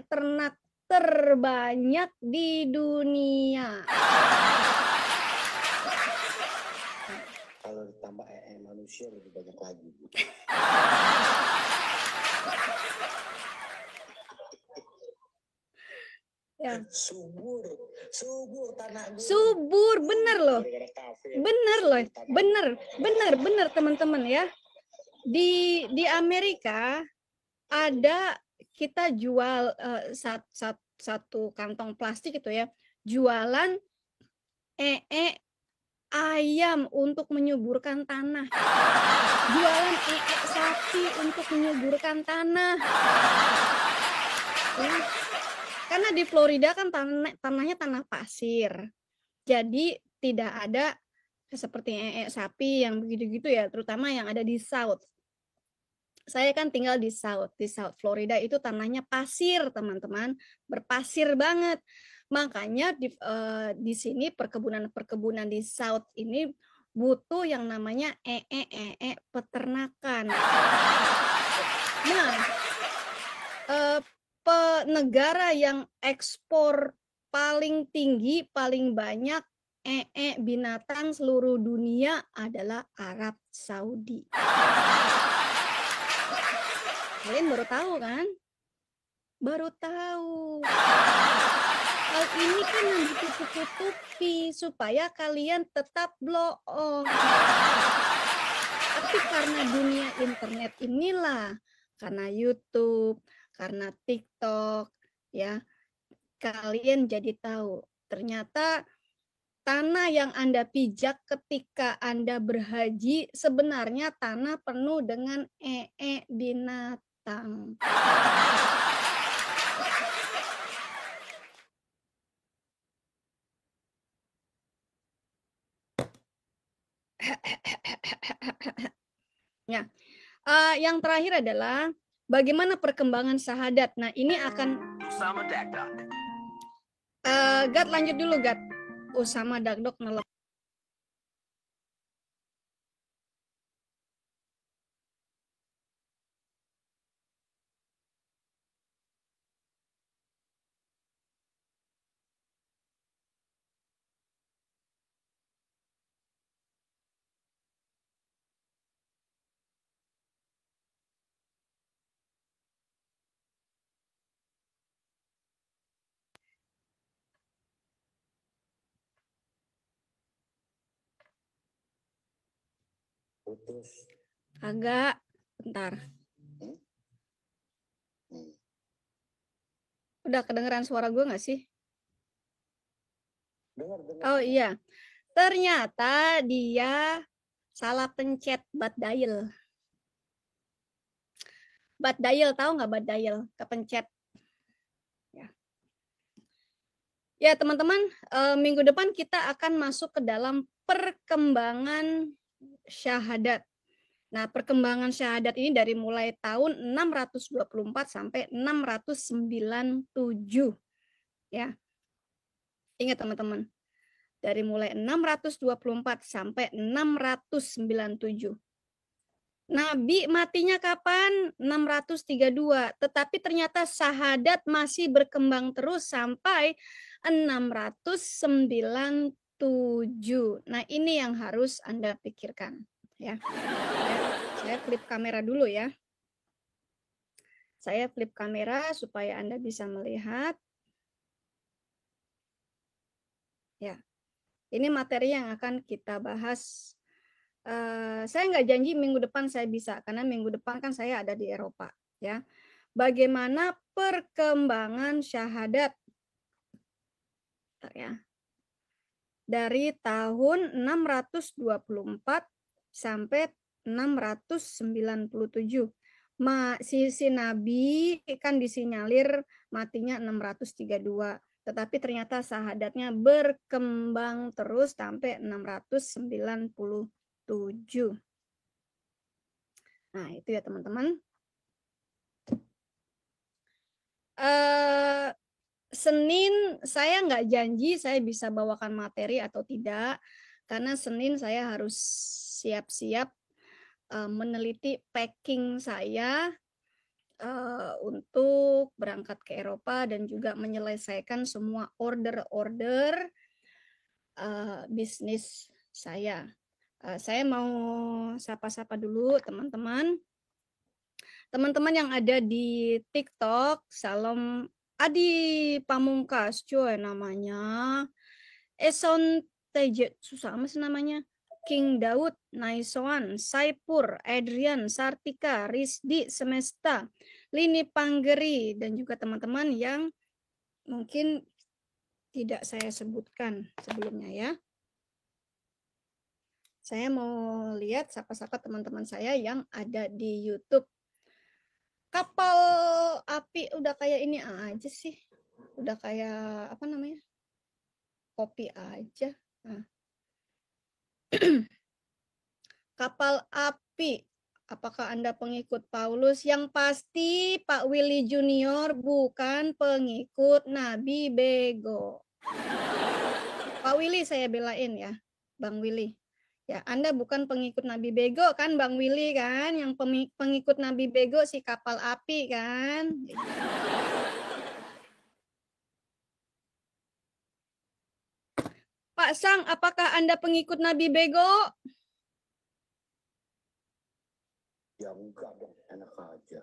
ternak terbanyak di dunia. Kalau ditambah manusia lebih banyak lagi. Ya. Subur tanah gue. Subur, bener loh. Bener teman-teman ya. Di Amerika ada kita jual satu kantong plastik itu ya, jualan ayam untuk menyuburkan tanah, jualan sapi untuk menyuburkan tanah. Ya. Karena di Florida kan tanahnya tanah pasir, jadi tidak ada seperti sapi yang begitu-gitu ya, terutama yang ada di South. Saya kan tinggal di South Florida, itu tanahnya pasir teman-teman, berpasir banget. Makanya di sini perkebunan di South ini butuh yang namanya peternakan. Nah, negara yang ekspor paling tinggi, paling banyak binatang seluruh dunia adalah Arab Saudi. Kalian baru tahu kan? Baru tahu. Hal ini kan yang ditutup-tutupi supaya kalian tetap bohong. Tapi karena dunia internet inilah, karena YouTube, karena TikTok, ya, kalian jadi tahu. Ternyata tanah yang Anda pijak ketika Anda berhaji sebenarnya tanah penuh dengan binatang. Ya. Yang terakhir adalah bagaimana perkembangan syahadat. Nah, ini akan Gad lanjut dulu, Gad. Usama Dakdok nelpon. Putus. Agak, bentar. Udah kedengeran suara gue nggak sih? Dengar. Oh iya, ternyata dia salah pencet bat dial. Bat dial, tahu nggak bat dial? Kepencet. Ya teman-teman, minggu depan kita akan masuk ke dalam perkembangan syahadat. Nah, perkembangan syahadat ini dari mulai tahun 624 sampai 697. Ya. Ingat teman-teman. Dari mulai 624 sampai 697. Nabi matinya kapan? 632. Tetapi ternyata syahadat masih berkembang terus sampai 697. Nah, ini yang harus Anda pikirkan. Ya. Saya flip kamera dulu ya. Saya flip kamera supaya Anda bisa melihat. Ya. Ini materi yang akan kita bahas. Saya nggak janji minggu depan saya bisa, karena minggu depan kan saya ada di Eropa, ya. Bagaimana perkembangan syahadat, ya, dari tahun 624 sampai 697. Si Nabi kan disinyalir matinya 632. Tetapi ternyata syahadatnya berkembang terus sampai 697. Nah, itu ya teman-teman. Senin saya nggak janji saya bisa bawakan materi atau tidak, karena Senin saya harus siap-siap meneliti packing saya untuk berangkat ke Eropa dan juga menyelesaikan semua order-order bisnis saya. Saya mau sapa-sapa dulu teman-teman. Teman-teman yang ada di TikTok, salam Adi Pamungkas, cuy namanya. Eson Tejet, susah amat sih namanya. King Daud, Naiswan, Saipur, Adrian, Sartika, Rizdi, Semesta, Lini Panggeri, dan juga teman-teman yang mungkin tidak saya sebutkan sebelumnya ya. Saya mau lihat siapa-siapa teman-teman saya yang ada di YouTube. Kapal api udah kayak ini aja sih. Udah kayak apa namanya? Kopi aja. Nah. Kapal api. Apakah Anda pengikut Paulus? Yang pasti Pak Willy Junior bukan pengikut Nabi Bego. Pak Willy saya belain ya, Bang Willy. Ya, Anda bukan pengikut Nabi Bego kan, Bang Willy kan? Yang pengikut Nabi Bego si kapal api kan? Pak Sang, apakah Anda pengikut Nabi Bego? Ya enggak dong, enak aja.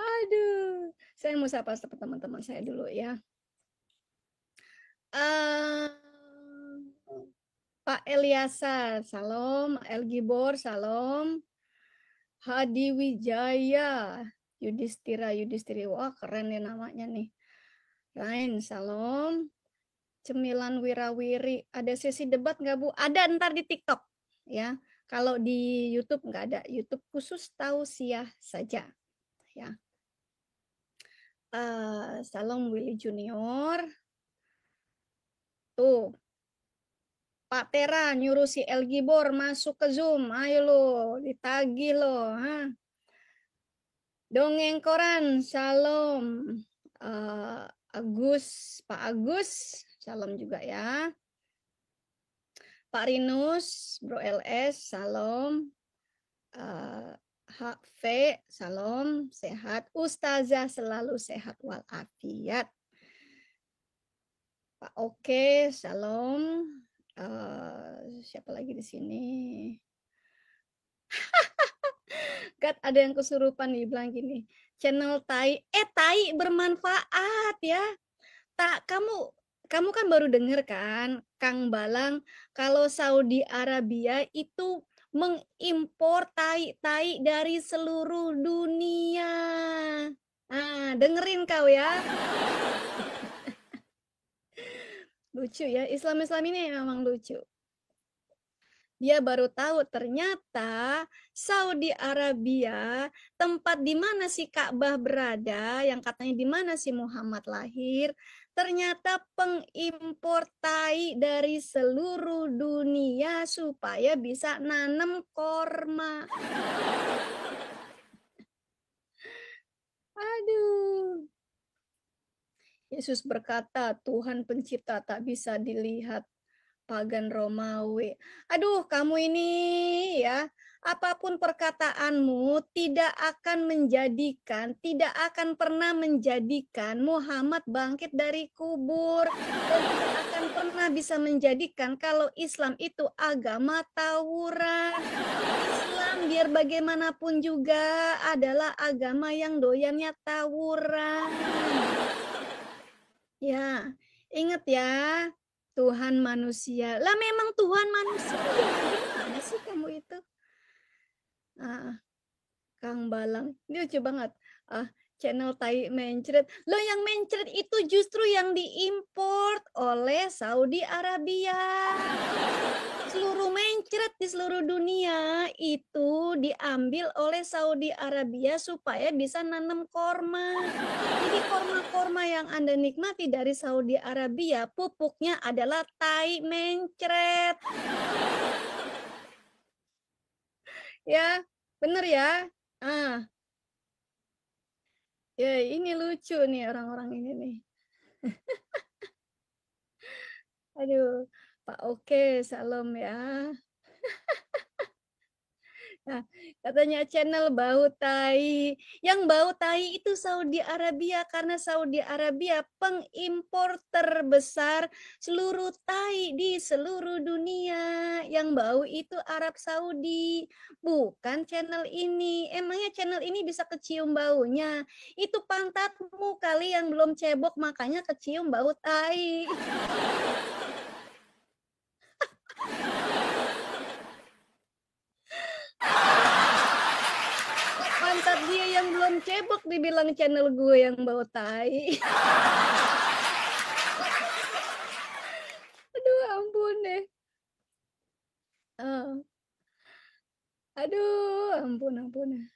Aduh, saya mau sapa teman-teman saya dulu ya. Pak Eliasa, salam. El Gibor, salam. Hadi Wijaya, Yudhistiri, wah keren ya namanya nih. Lain, salam. Cemilan Wirawiri, ada sesi debat nggak Bu? Ada ntar di TikTok ya. Kalau di YouTube nggak ada. YouTube khusus tausiah saja ya. Salam Willy Junior. Tuh. Pak Tera nyuruh si El Gibor masuk ke Zoom. Ayo lo, ditagih lo. Ha? Dongeng koran, salam. Pak Agus, salam juga ya. Pak Rinus, Bro LS, salam. HV, salam, sehat. Ustazah selalu sehat walafiat. Pak Oke, salam. Siapa lagi di sini? Gat, ada yang kesurupan nih bilang gini, channel Tai bermanfaat ya. Tak, kamu kan baru denger kan, Kang Balang, kalau Saudi Arabia itu mengimpor tai dari seluruh dunia. Nah, dengerin kau ya. Lucu ya, Islam ini memang lucu. Dia baru tahu ternyata Saudi Arabia, tempat di mana si Ka'bah berada, yang katanya di mana si Muhammad lahir, ternyata pengimpor tai dari seluruh dunia supaya bisa nanam korma. Aduh. Yesus berkata, Tuhan pencipta tak bisa dilihat. Pagan Romawi. Aduh, kamu ini ya, apapun perkataanmu tidak akan pernah menjadikan Muhammad bangkit dari kubur, dan tidak akan pernah bisa menjadikan kalau Islam itu agama tawuran. Islam biar bagaimanapun juga adalah agama yang doyannya tawuran. Ya, ingat ya, Tuhan manusia. Lah memang Tuhan manusia. Gimana sih kamu itu? Ah, Kang Balang, ini lucu banget. Channel tai mencret. Loh yang mencret itu justru yang diimport oleh Saudi Arabia. Seluruh mencret di seluruh dunia itu diambil oleh Saudi Arabia supaya bisa nanam korma. Jadi korma-korma yang Anda nikmati dari Saudi Arabia, pupuknya adalah tai mencret. Ya, bener ya. Ya ini lucu nih orang-orang ini nih. Aduh, Pak Oke, salam ya. Nah, katanya channel bau tai. Yang bau tai itu Saudi Arabia karena Saudi Arabia pengimpor terbesar seluruh tai di seluruh dunia. Yang bau itu Arab Saudi, bukan channel ini. Emangnya channel ini bisa kecium baunya? Itu pantatmu kali yang belum cebok makanya kecium bau tai. Pantat dia yang belum cebok dibilang channel gue yang bau tai. Aduh ampun deh. Aduh ampun.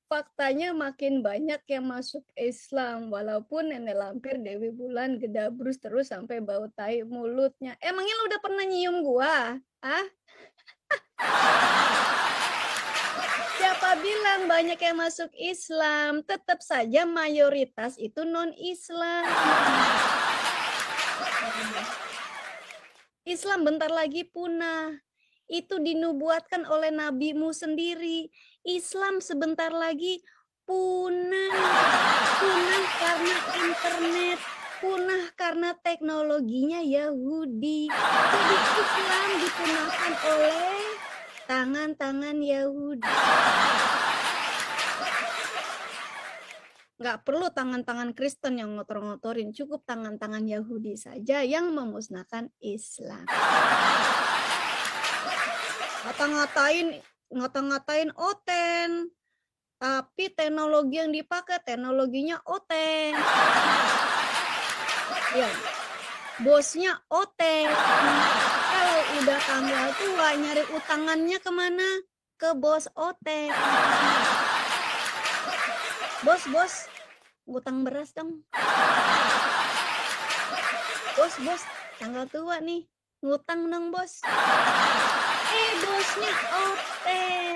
Faktanya makin banyak yang masuk Islam, walaupun nenek lampir Dewi Bulan gedabrus terus sampai bau tai mulutnya. Emangnya lu udah pernah nyium gua? Siapa bilang banyak yang masuk Islam? Tetap saja mayoritas itu non-Islam. Islam bentar lagi punah. Itu dinubuatkan oleh nabimu sendiri. Islam sebentar lagi punah. Punah karena internet. Punah karena teknologinya Yahudi. Jadi Islam dipunahkan oleh tangan-tangan Yahudi. Nggak perlu tangan-tangan Kristen yang ngotor-ngotorin. Cukup tangan-tangan Yahudi saja yang memusnahkan Islam. Ngata-ngatain oten, tapi teknologi yang dipakai teknologinya oten. Ya, bosnya oten. Kalau udah tanggal tua nyari utangannya kemana? Ke bos oten. Bos, ngutang beras dong. Bos, tanggal tua nih, ngutang dong bos. Bosnya oten.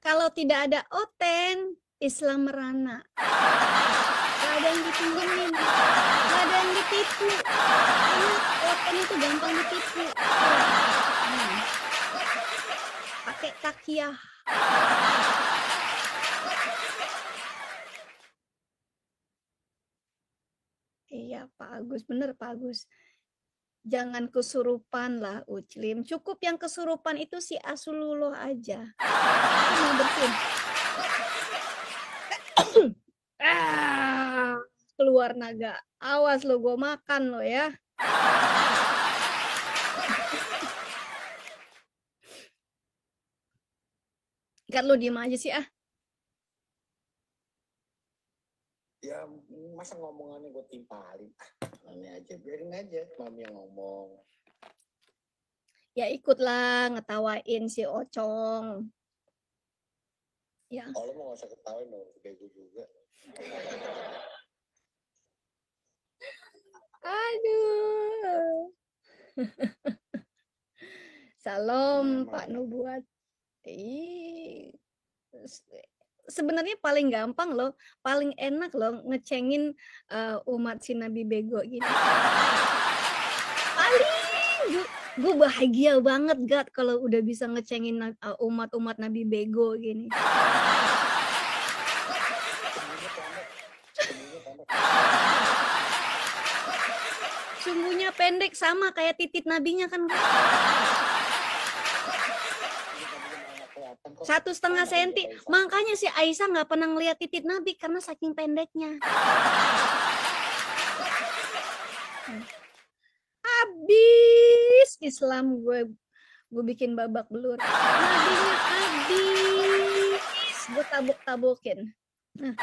Kalau tidak ada oten, Islam merana. Gak ada yang dipinjemin, gak ada yang ditipu. Karena oten itu gampang ditipu. Pakai takiyah. Iya Pak Agus, bener Pak Agus. Jangan kesurupan lah Uclim. Cukup yang kesurupan itu si Asulullah aja. Mau bersin. Keluar naga. Awas lo, gue makan lo ya. Ikat lo diem aja sih Ya masa ngomongannya gue timpalin. Ini aja, biarin aja mami yang ngomong. Ya ikutlah ngetawain si Ocong. Ya. Kalau mau gak usah ketawain dong, bego juga. Aduh. Salam Pak Nubuat. Sebenarnya paling gampang loh, paling enak loh ngecengin umat si Nabi bego gini. Paling gue bahagia banget Gat kalau udah bisa ngecengin umat-umat Nabi bego gini. Sumbunya pendek sama kayak titik nabinya kan. 1,5 senti. Makanya si Aisyah nggak pernah ngeliat titik Nabi karena saking pendeknya. Habis Islam gue bikin babak belur. Nabinya habis gue tabuk-tabukin. Nah.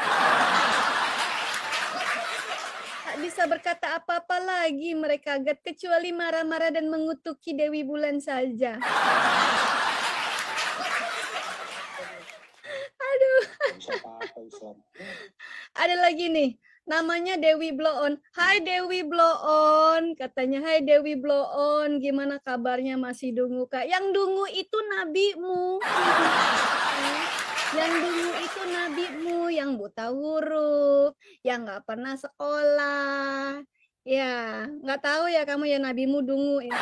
Tak bisa berkata apa-apa lagi mereka Gat, kecuali marah-marah dan mengutuki Dewi Bulan saja. Aduh. Ada lagi nih, namanya Dewi Bloon. Hai Dewi Bloon, katanya hai Dewi Bloon, gimana kabarnya, masih dungu Kak? Yang dungu itu nabimu. Yang dungu itu nabimu, yang buta huruf, yang nggak pernah sekolah. Ya, nggak tahu ya kamu ya nabimu dungu ya.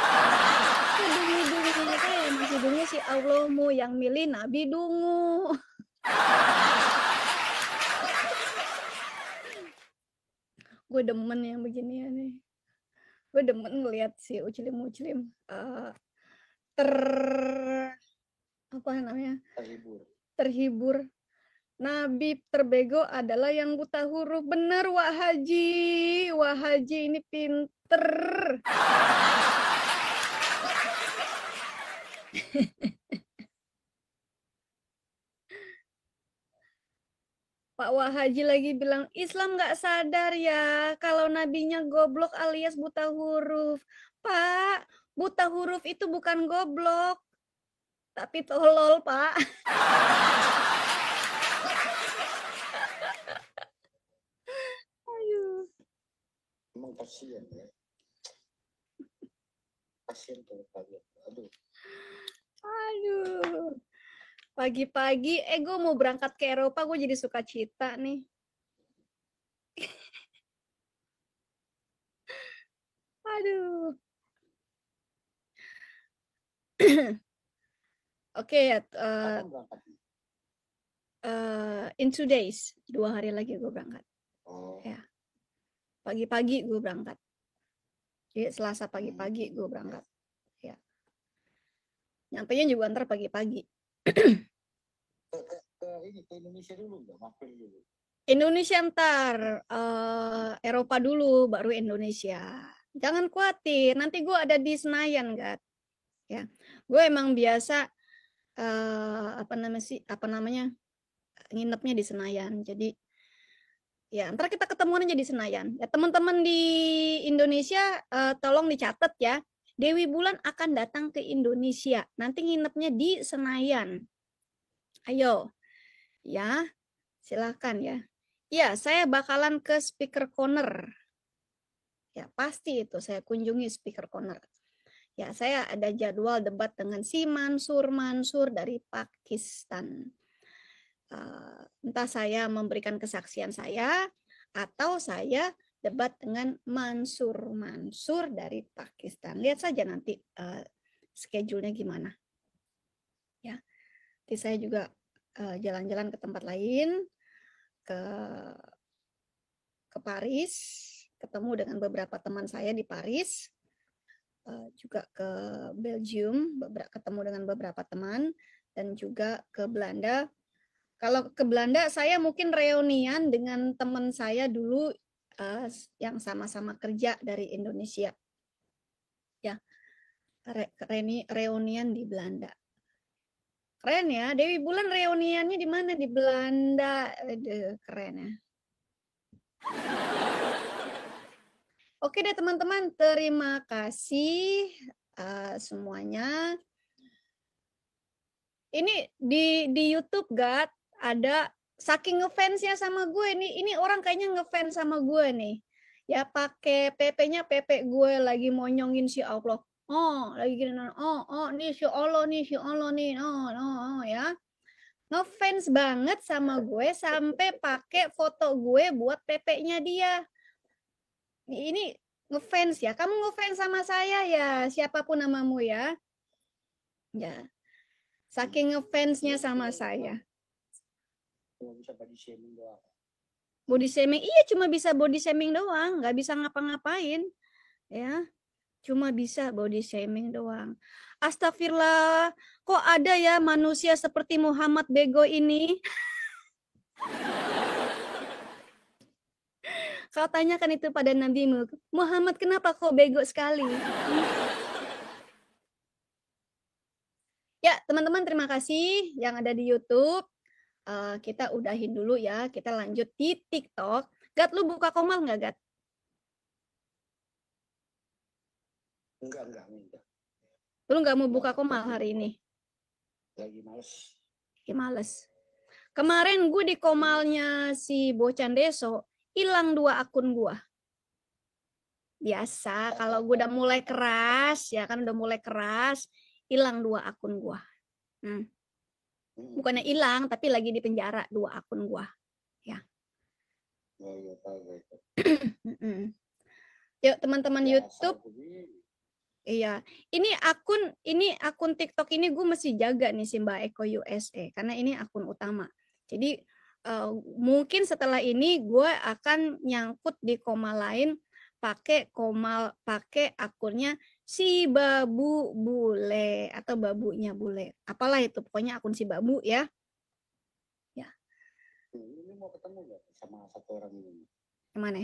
Dungu-dungunya saya masih dungu si Allahmu yang milih nabi dungu. Gue demen yang beginian nih. Gue demen ngeliat si Uclim apa namanya? Terhibur. Nabi terbego adalah yang buta huruf. Bener Wak Haji. Wak Haji ini pinter. Pak Wak Haji lagi bilang, Islam nggak sadar ya kalau nabinya goblok alias buta huruf. Pak, buta huruf itu bukan goblok, tapi tolol, Pak. Aduh. Emang kasihan ya. Kasihan tuh kalian. Aduh. Aduh. Pagi-pagi, gue mau berangkat ke Eropa, gue jadi suka cita nih. Aduh. Oke ya, in 2 days, 2 hari lagi gue berangkat. Ya, pagi-pagi gue berangkat. Jadi Selasa pagi-pagi gue berangkat. Ya, nyampenya juga ntar pagi-pagi. Ke Indonesia dulu nggak? Mampir dulu. Indonesia ntar, Eropa dulu, baru Indonesia. Jangan khawatir, nanti gue ada di Senayan, Gat. Ya, gue emang biasa apa namanya nginepnya di Senayan. Jadi ya ntar kita ketemuan aja di Senayan. Ya teman-teman di Indonesia tolong dicatat ya. Dewi Bulan akan datang ke Indonesia. Nanti nginepnya di Senayan. Ayo, ya silakan ya. Ya saya bakalan ke Speaker Corner. Ya pasti itu saya kunjungi Speaker Corner. Ya saya ada jadwal debat dengan si Mansur dari Pakistan. Entah saya memberikan kesaksian saya atau saya debat dengan Mansur dari Pakistan. Lihat saja nanti schedule-nya gimana. Ya, nanti saya juga jalan-jalan ke tempat lain, ke Paris, ketemu dengan beberapa teman saya di Paris, juga ke Belgium, ketemu dengan beberapa teman, dan juga ke Belanda. Kalau ke Belanda, saya mungkin reunian dengan teman saya dulu yang sama-sama kerja dari Indonesia. Ya, reunian di Belanda. Keren ya, Dewi Bulan reuniannya di mana? Di Belanda. Keren ya. Oke deh teman-teman, terima kasih semuanya. Ini di YouTube, Gat, ada saking ngefansnya sama gue nih. Ini orang kayaknya ngefans sama gue nih. Ya pakai PP-nya PP gue lagi monyongin si Allah. Oh, lagi gini. Oh, nih si Allah nih. Oh, ya. Ngefans banget sama gue sampai pakai foto gue buat PP-nya dia. Ini ngefans ya. Kamu ngefans sama saya ya, siapapun namamu ya. Ya. Saking ngefansnya sama saya. Bisa body shaming doang. Body shaming, iya cuma bisa body shaming doang, nggak bisa ngapa-ngapain, ya. Cuma bisa body shaming doang. Astagfirullah, kok ada ya manusia seperti Muhammad bego ini? Kau tanyakan itu pada nabimu, Muhammad kenapa kau bego sekali? Ya, teman-teman terima kasih yang ada di YouTube. Kita udahin dulu ya, kita lanjut di TikTok. Gat, lu buka komal nggak, Gat? Enggak. Lu nggak mau buka komal hari ini? Lagi males. Lagi males. Kemarin gue di komalnya si Bocan Deso, hilang 2 akun gue. Biasa, kalau gue udah mulai keras, ya kan udah mulai keras, hilang 2 akun gue. Bukannya hilang, tapi lagi di penjara 2 akun gue. Ya. Ya, tahu. Yuk teman-teman YouTube. Iya, ini akun TikTok ini gue mesti jaga nih si Mbak Eko USA karena ini akun utama. Jadi mungkin setelah ini gue akan nyangkut di komal lain pakai akunnya si Babu Bule atau babunya Bule. Apalah itu, pokoknya akun si Babu ya. Ya. Ini mau ketemu nggak sama satu orang ini? Mana?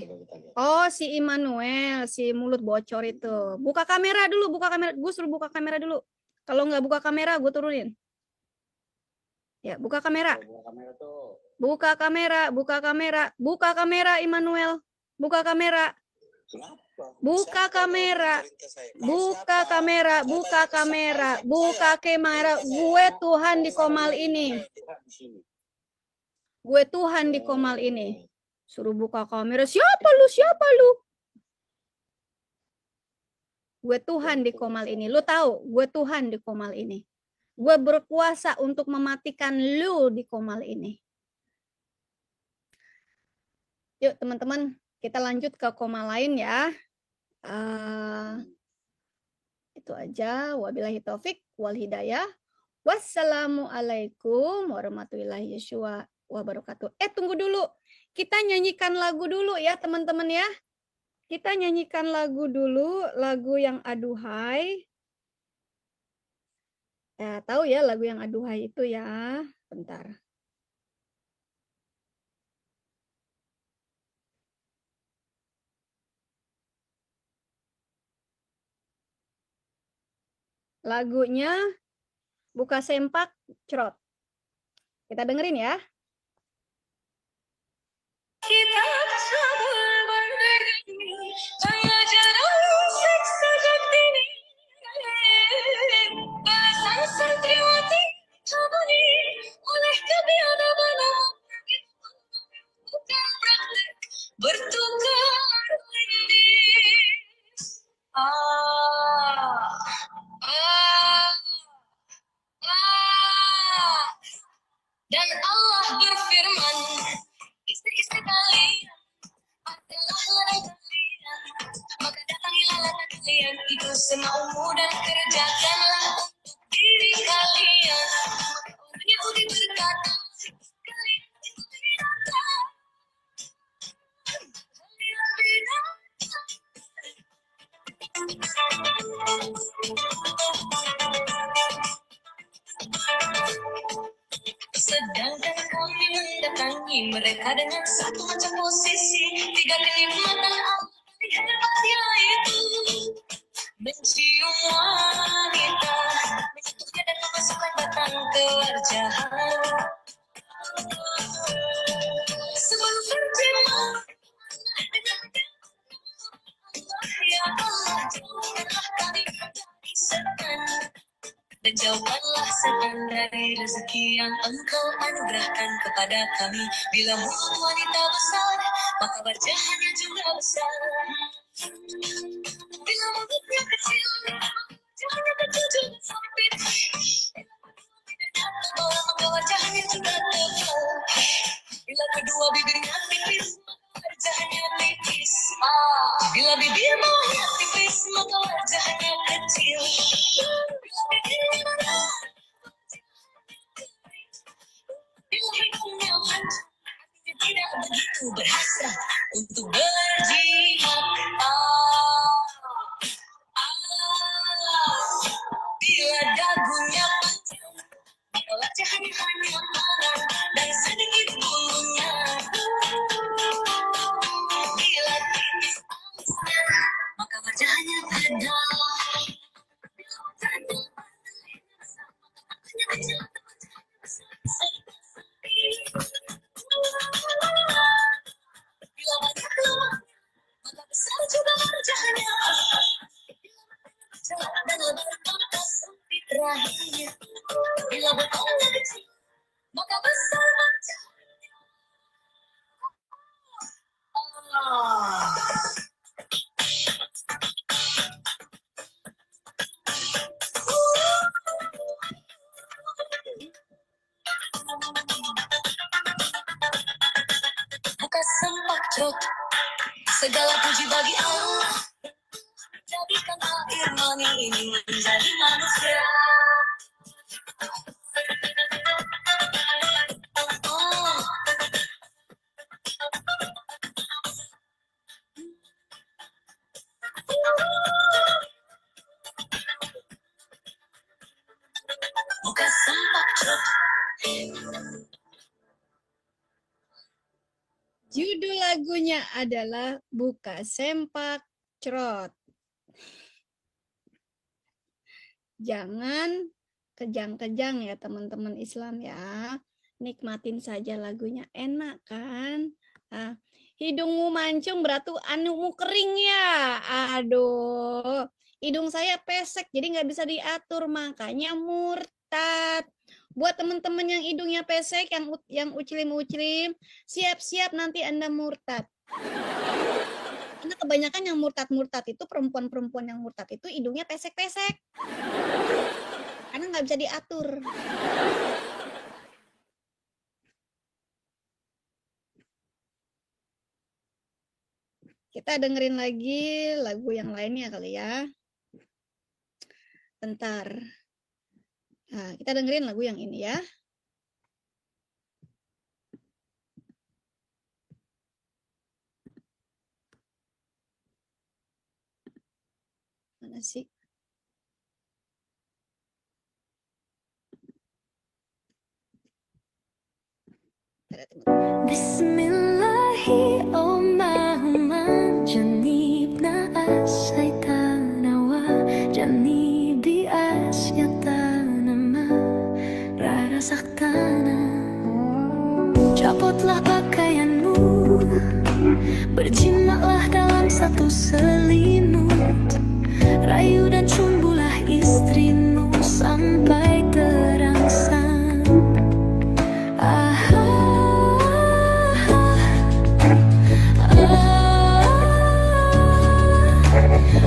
Oh, si Immanuel, si mulut bocor itu. Buka kamera dulu, buka kamera. Gue suruh buka kamera dulu. Kalau nggak buka kamera, gue turunin. Ya, buka kamera. Buka kamera tuh. Buka kamera, Immanuel. Buka kamera. Buka kamera. Gue Tuhan di komal ini. Suruh buka kamera. Siapa lu? Gue Tuhan di komal ini. Lu tahu, gue Tuhan di komal ini. Gue berkuasa untuk mematikan lu di komal ini. Yuk teman-teman, kita lanjut ke komal lain ya. Itu aja. Wabillahi taufik wal hidayah. Wassalamualaikum warahmatullahi wabarakatuh. Tunggu dulu. Kita nyanyikan lagu dulu ya teman-teman ya. Kita nyanyikan lagu dulu, lagu yang aduhai. Tahu ya lagu yang aduhai itu ya. Bentar. Lagunya Buka Sempak Cerot. Kita dengerin ya. Kita sabul berdiri, saya jarang seksa jatini. Balasan santriwati cabani, oleh kebiadaban bukan praktek bertukar lindis. Dan Allah berfirman, istri-istri kalian adalah ladang kalian, maka datangilah ladang kalian itu semaumu dan kerjakanlah untuk diri kalian. Orang Yahudi berkata, kalian itu binatang. Kalian binatang. Sedangkan kami mendatangi mereka dengan satu macam posisi, 3 kenikmatan Allah dari hebatnya itu. Mencium wanita, menyentuhnya dan memasukkan batang ke wajahan. Sebelum berjemaah dengan ya Allah, jauhkanlah kami dari setan. Dan jauhkanlah setan dari rezeki yang engkau anugerahkan kepada kami. Bila mulut wanita besar, maka wajahnya juga besar. Bila mulutnya kecil, wajahnya kecil juga sempit. Maka wajahnya juga tebal. Bila kedua bibirnya tipis, wajahnya tipis. Bila bibir bawahnya tipis, maka wajahnya kecil. Bila hidungnya panjang, hatinya tidak begitu berhasrat untuk berjihad. makhluk. Segala puji bagi Allah, jadikan air mani ini menjadi manusia. Oh. Bukan sempak cerut. Judul lagunya adalah Buka Sempak Cerot. Jangan kejang-kejang ya teman-teman Islam ya. Nikmatin saja lagunya, enak kan? Hidungmu mancung berarti anumu kering ya. Aduh, hidung saya pesek jadi nggak bisa diatur, makanya murtad. Buat teman-teman yang hidungnya pesek, yang uclim-uclim, siap-siap nanti Anda murtad. Karena kebanyakan yang murtad-murtad itu, perempuan-perempuan yang murtad itu hidungnya pesek-pesek. Karena nggak bisa diatur. Kita dengerin lagi lagu yang lainnya kali ya. Bentar. Nah, kita dengerin lagu yang ini ya. Mana sih? Bismillahirrahmanirrahim. Janibna asyaitanwa janibi asyatanama rara saktana. Cabutlah pakaianmu, berjimatlah dalam satu selimut, rayu dan cumbulah istrimu sampai terangsang.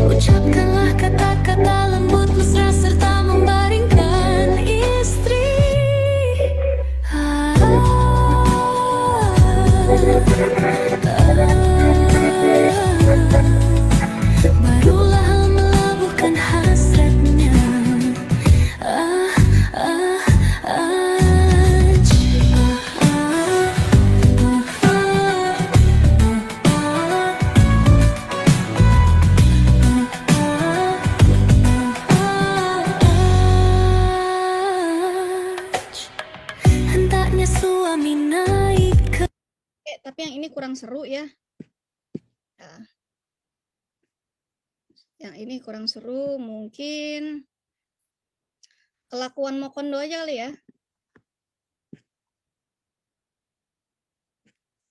Ucapkanlah kata-kata lembut mesra serta membaringkan istri. Barulah melabuhkan hasratnya. Hendaknya suami naik ke... Tapi yang ini kurang seru ya. Nah, yang ini kurang seru, mungkin Kelakuan Mokondo aja kali ya.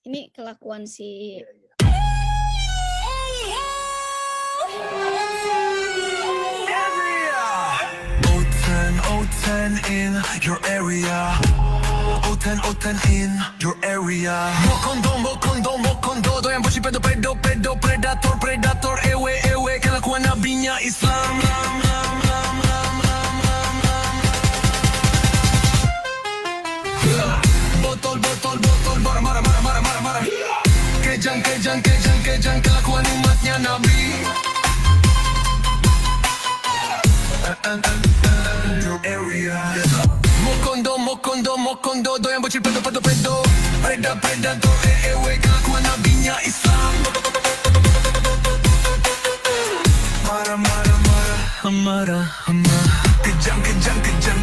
Ini kelakuan si O10 in your area. O10 in your area. Mokondo doyan bocil predator ewe kelakuan nabinya Islam. Botol marah. Kejang kelakuan umatnya Nabi. Your area. Mokondo doyan bocil predator ewe kelakuan nabinya Islam. Marah.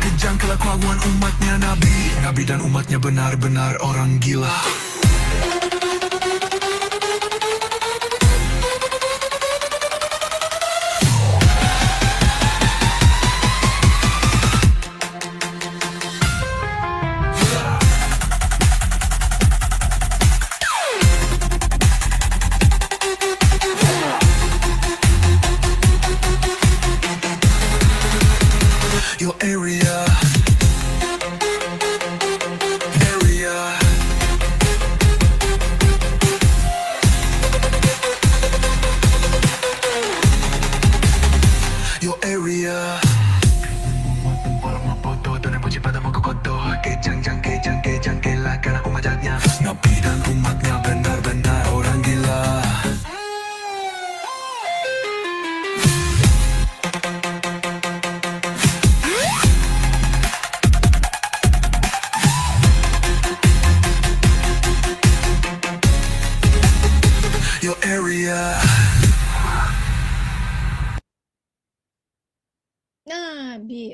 Kejang kelakuan umatnya Nabi dan umatnya benar-benar orang gila. Your area.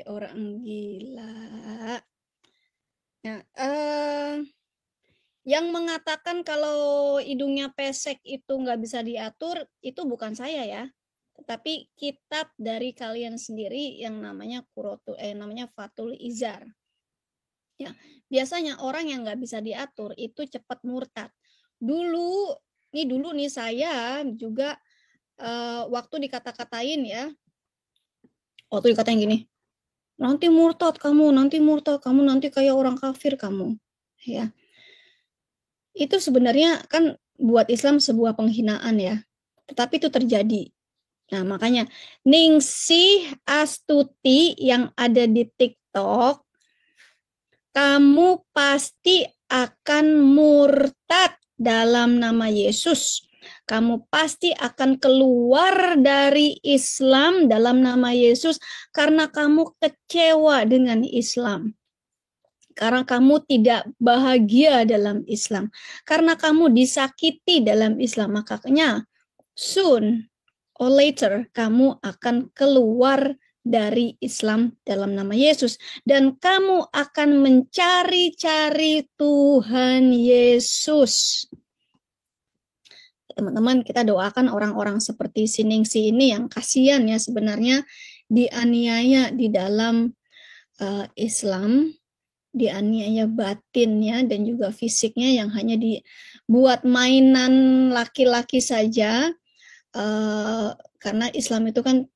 orang gila. Nah, yang mengatakan kalau hidungnya pesek itu nggak bisa diatur, itu bukan saya ya. Tetapi kitab dari kalian sendiri yang namanya namanya Fathul Izar. Ya, biasanya orang yang nggak bisa diatur itu cepat murtad. Dulu nih saya juga waktu dikata-katain ya, waktu dikatain gini, nanti murtad kamu, nanti kayak orang kafir kamu, ya. Itu sebenarnya kan buat Islam sebuah penghinaan ya, tetapi itu terjadi. Nah makanya Ningsih Astuti yang ada di TikTok, kamu pasti akan murtad dalam nama Yesus. Kamu pasti akan keluar dari Islam dalam nama Yesus karena kamu kecewa dengan Islam. Karena kamu tidak bahagia dalam Islam. Karena kamu disakiti dalam Islam. Makanya soon or later kamu akan keluar dari Islam dalam nama Yesus. Dan kamu akan mencari-cari Tuhan Yesus. Teman-teman, kita doakan orang-orang seperti si Ningsih ini yang kasihan ya sebenarnya dianiaya di dalam Islam, dianiaya batinnya dan juga fisiknya yang hanya dibuat mainan laki-laki saja, karena Islam itu kan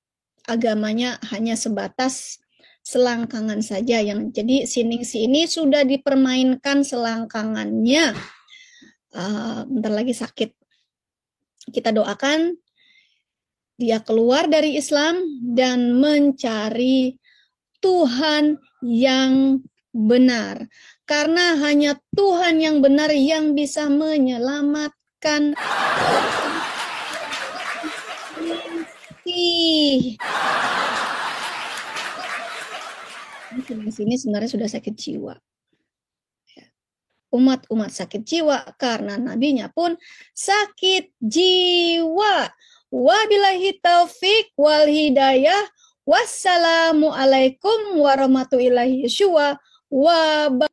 agamanya hanya sebatas selangkangan saja. Jadi si Ningsih ini sudah dipermainkan selangkangannya, bentar lagi sakit. Kita doakan dia keluar dari Islam dan mencari Tuhan yang benar. Karena hanya Tuhan yang benar yang bisa menyelamatkan. Di sini sebenarnya sudah sakit jiwa. Umat-umat sakit jiwa karena nabinya pun sakit jiwa. Wabillahi taufik wal hidayah. Wassalamualaikum warahmatullahi wabarakatuh.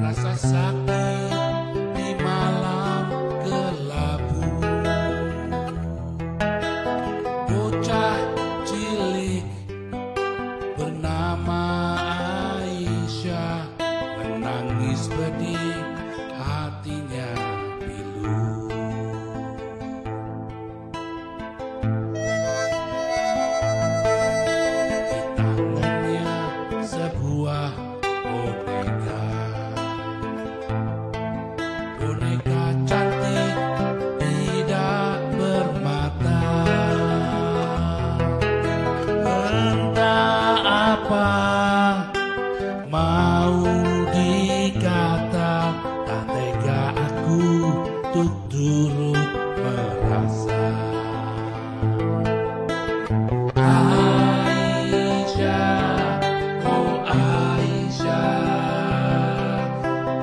Rasa sakit di malam kelabu, bocah cilik bernama Aisyah menangis pedih, hatinya pilu. Di tangannya sebuah boneka. Boneka cantik tidak bermata. Entah apa mau dikata, tak tega aku untuk turut merasa. Aisyah, oh Aisyah,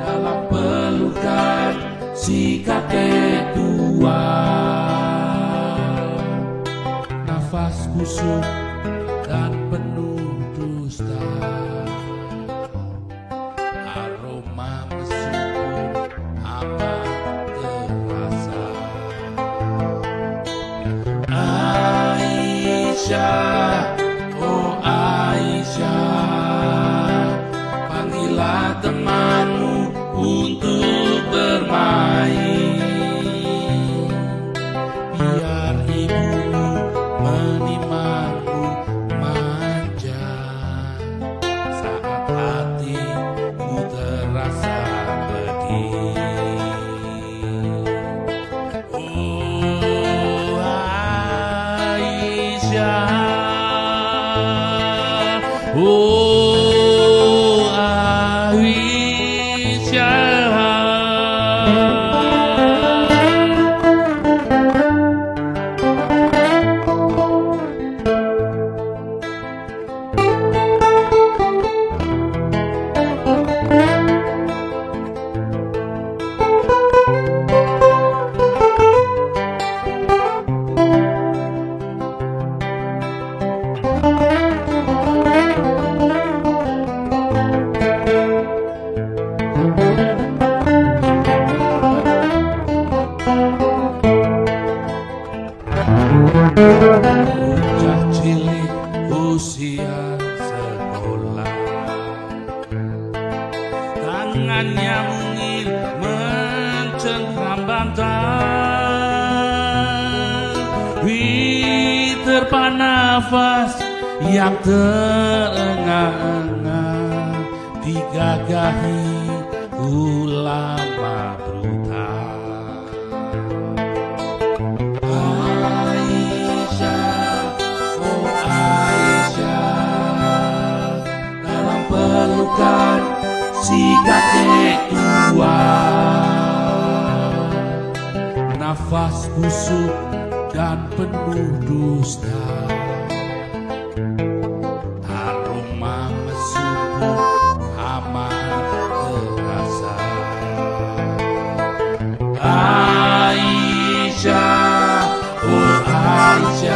dalam pelukan si kakek tua, nafas busuk dan penuh dusta, aroma mesum amat terasa. Aisyah, oh Aisyah, panggillah temanmu untuk bermain, biar ibumu menimangmu manja saat hatimu terasa pedih. Oh Aisyah, Bocah cilik usia sekolah, tangannya mungil mencengkram bantal, terpa nafas yang terengah-engah digagahi ulama brutal. Pelukan si kakek tua, nafas busuk dan penuh dusta, aroma mesum aman terasa. Aisyah, oh Aisyah,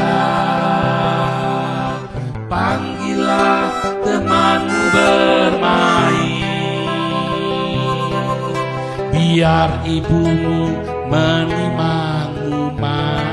panggillah temanmu bermain, biar ibumu menimangmu main.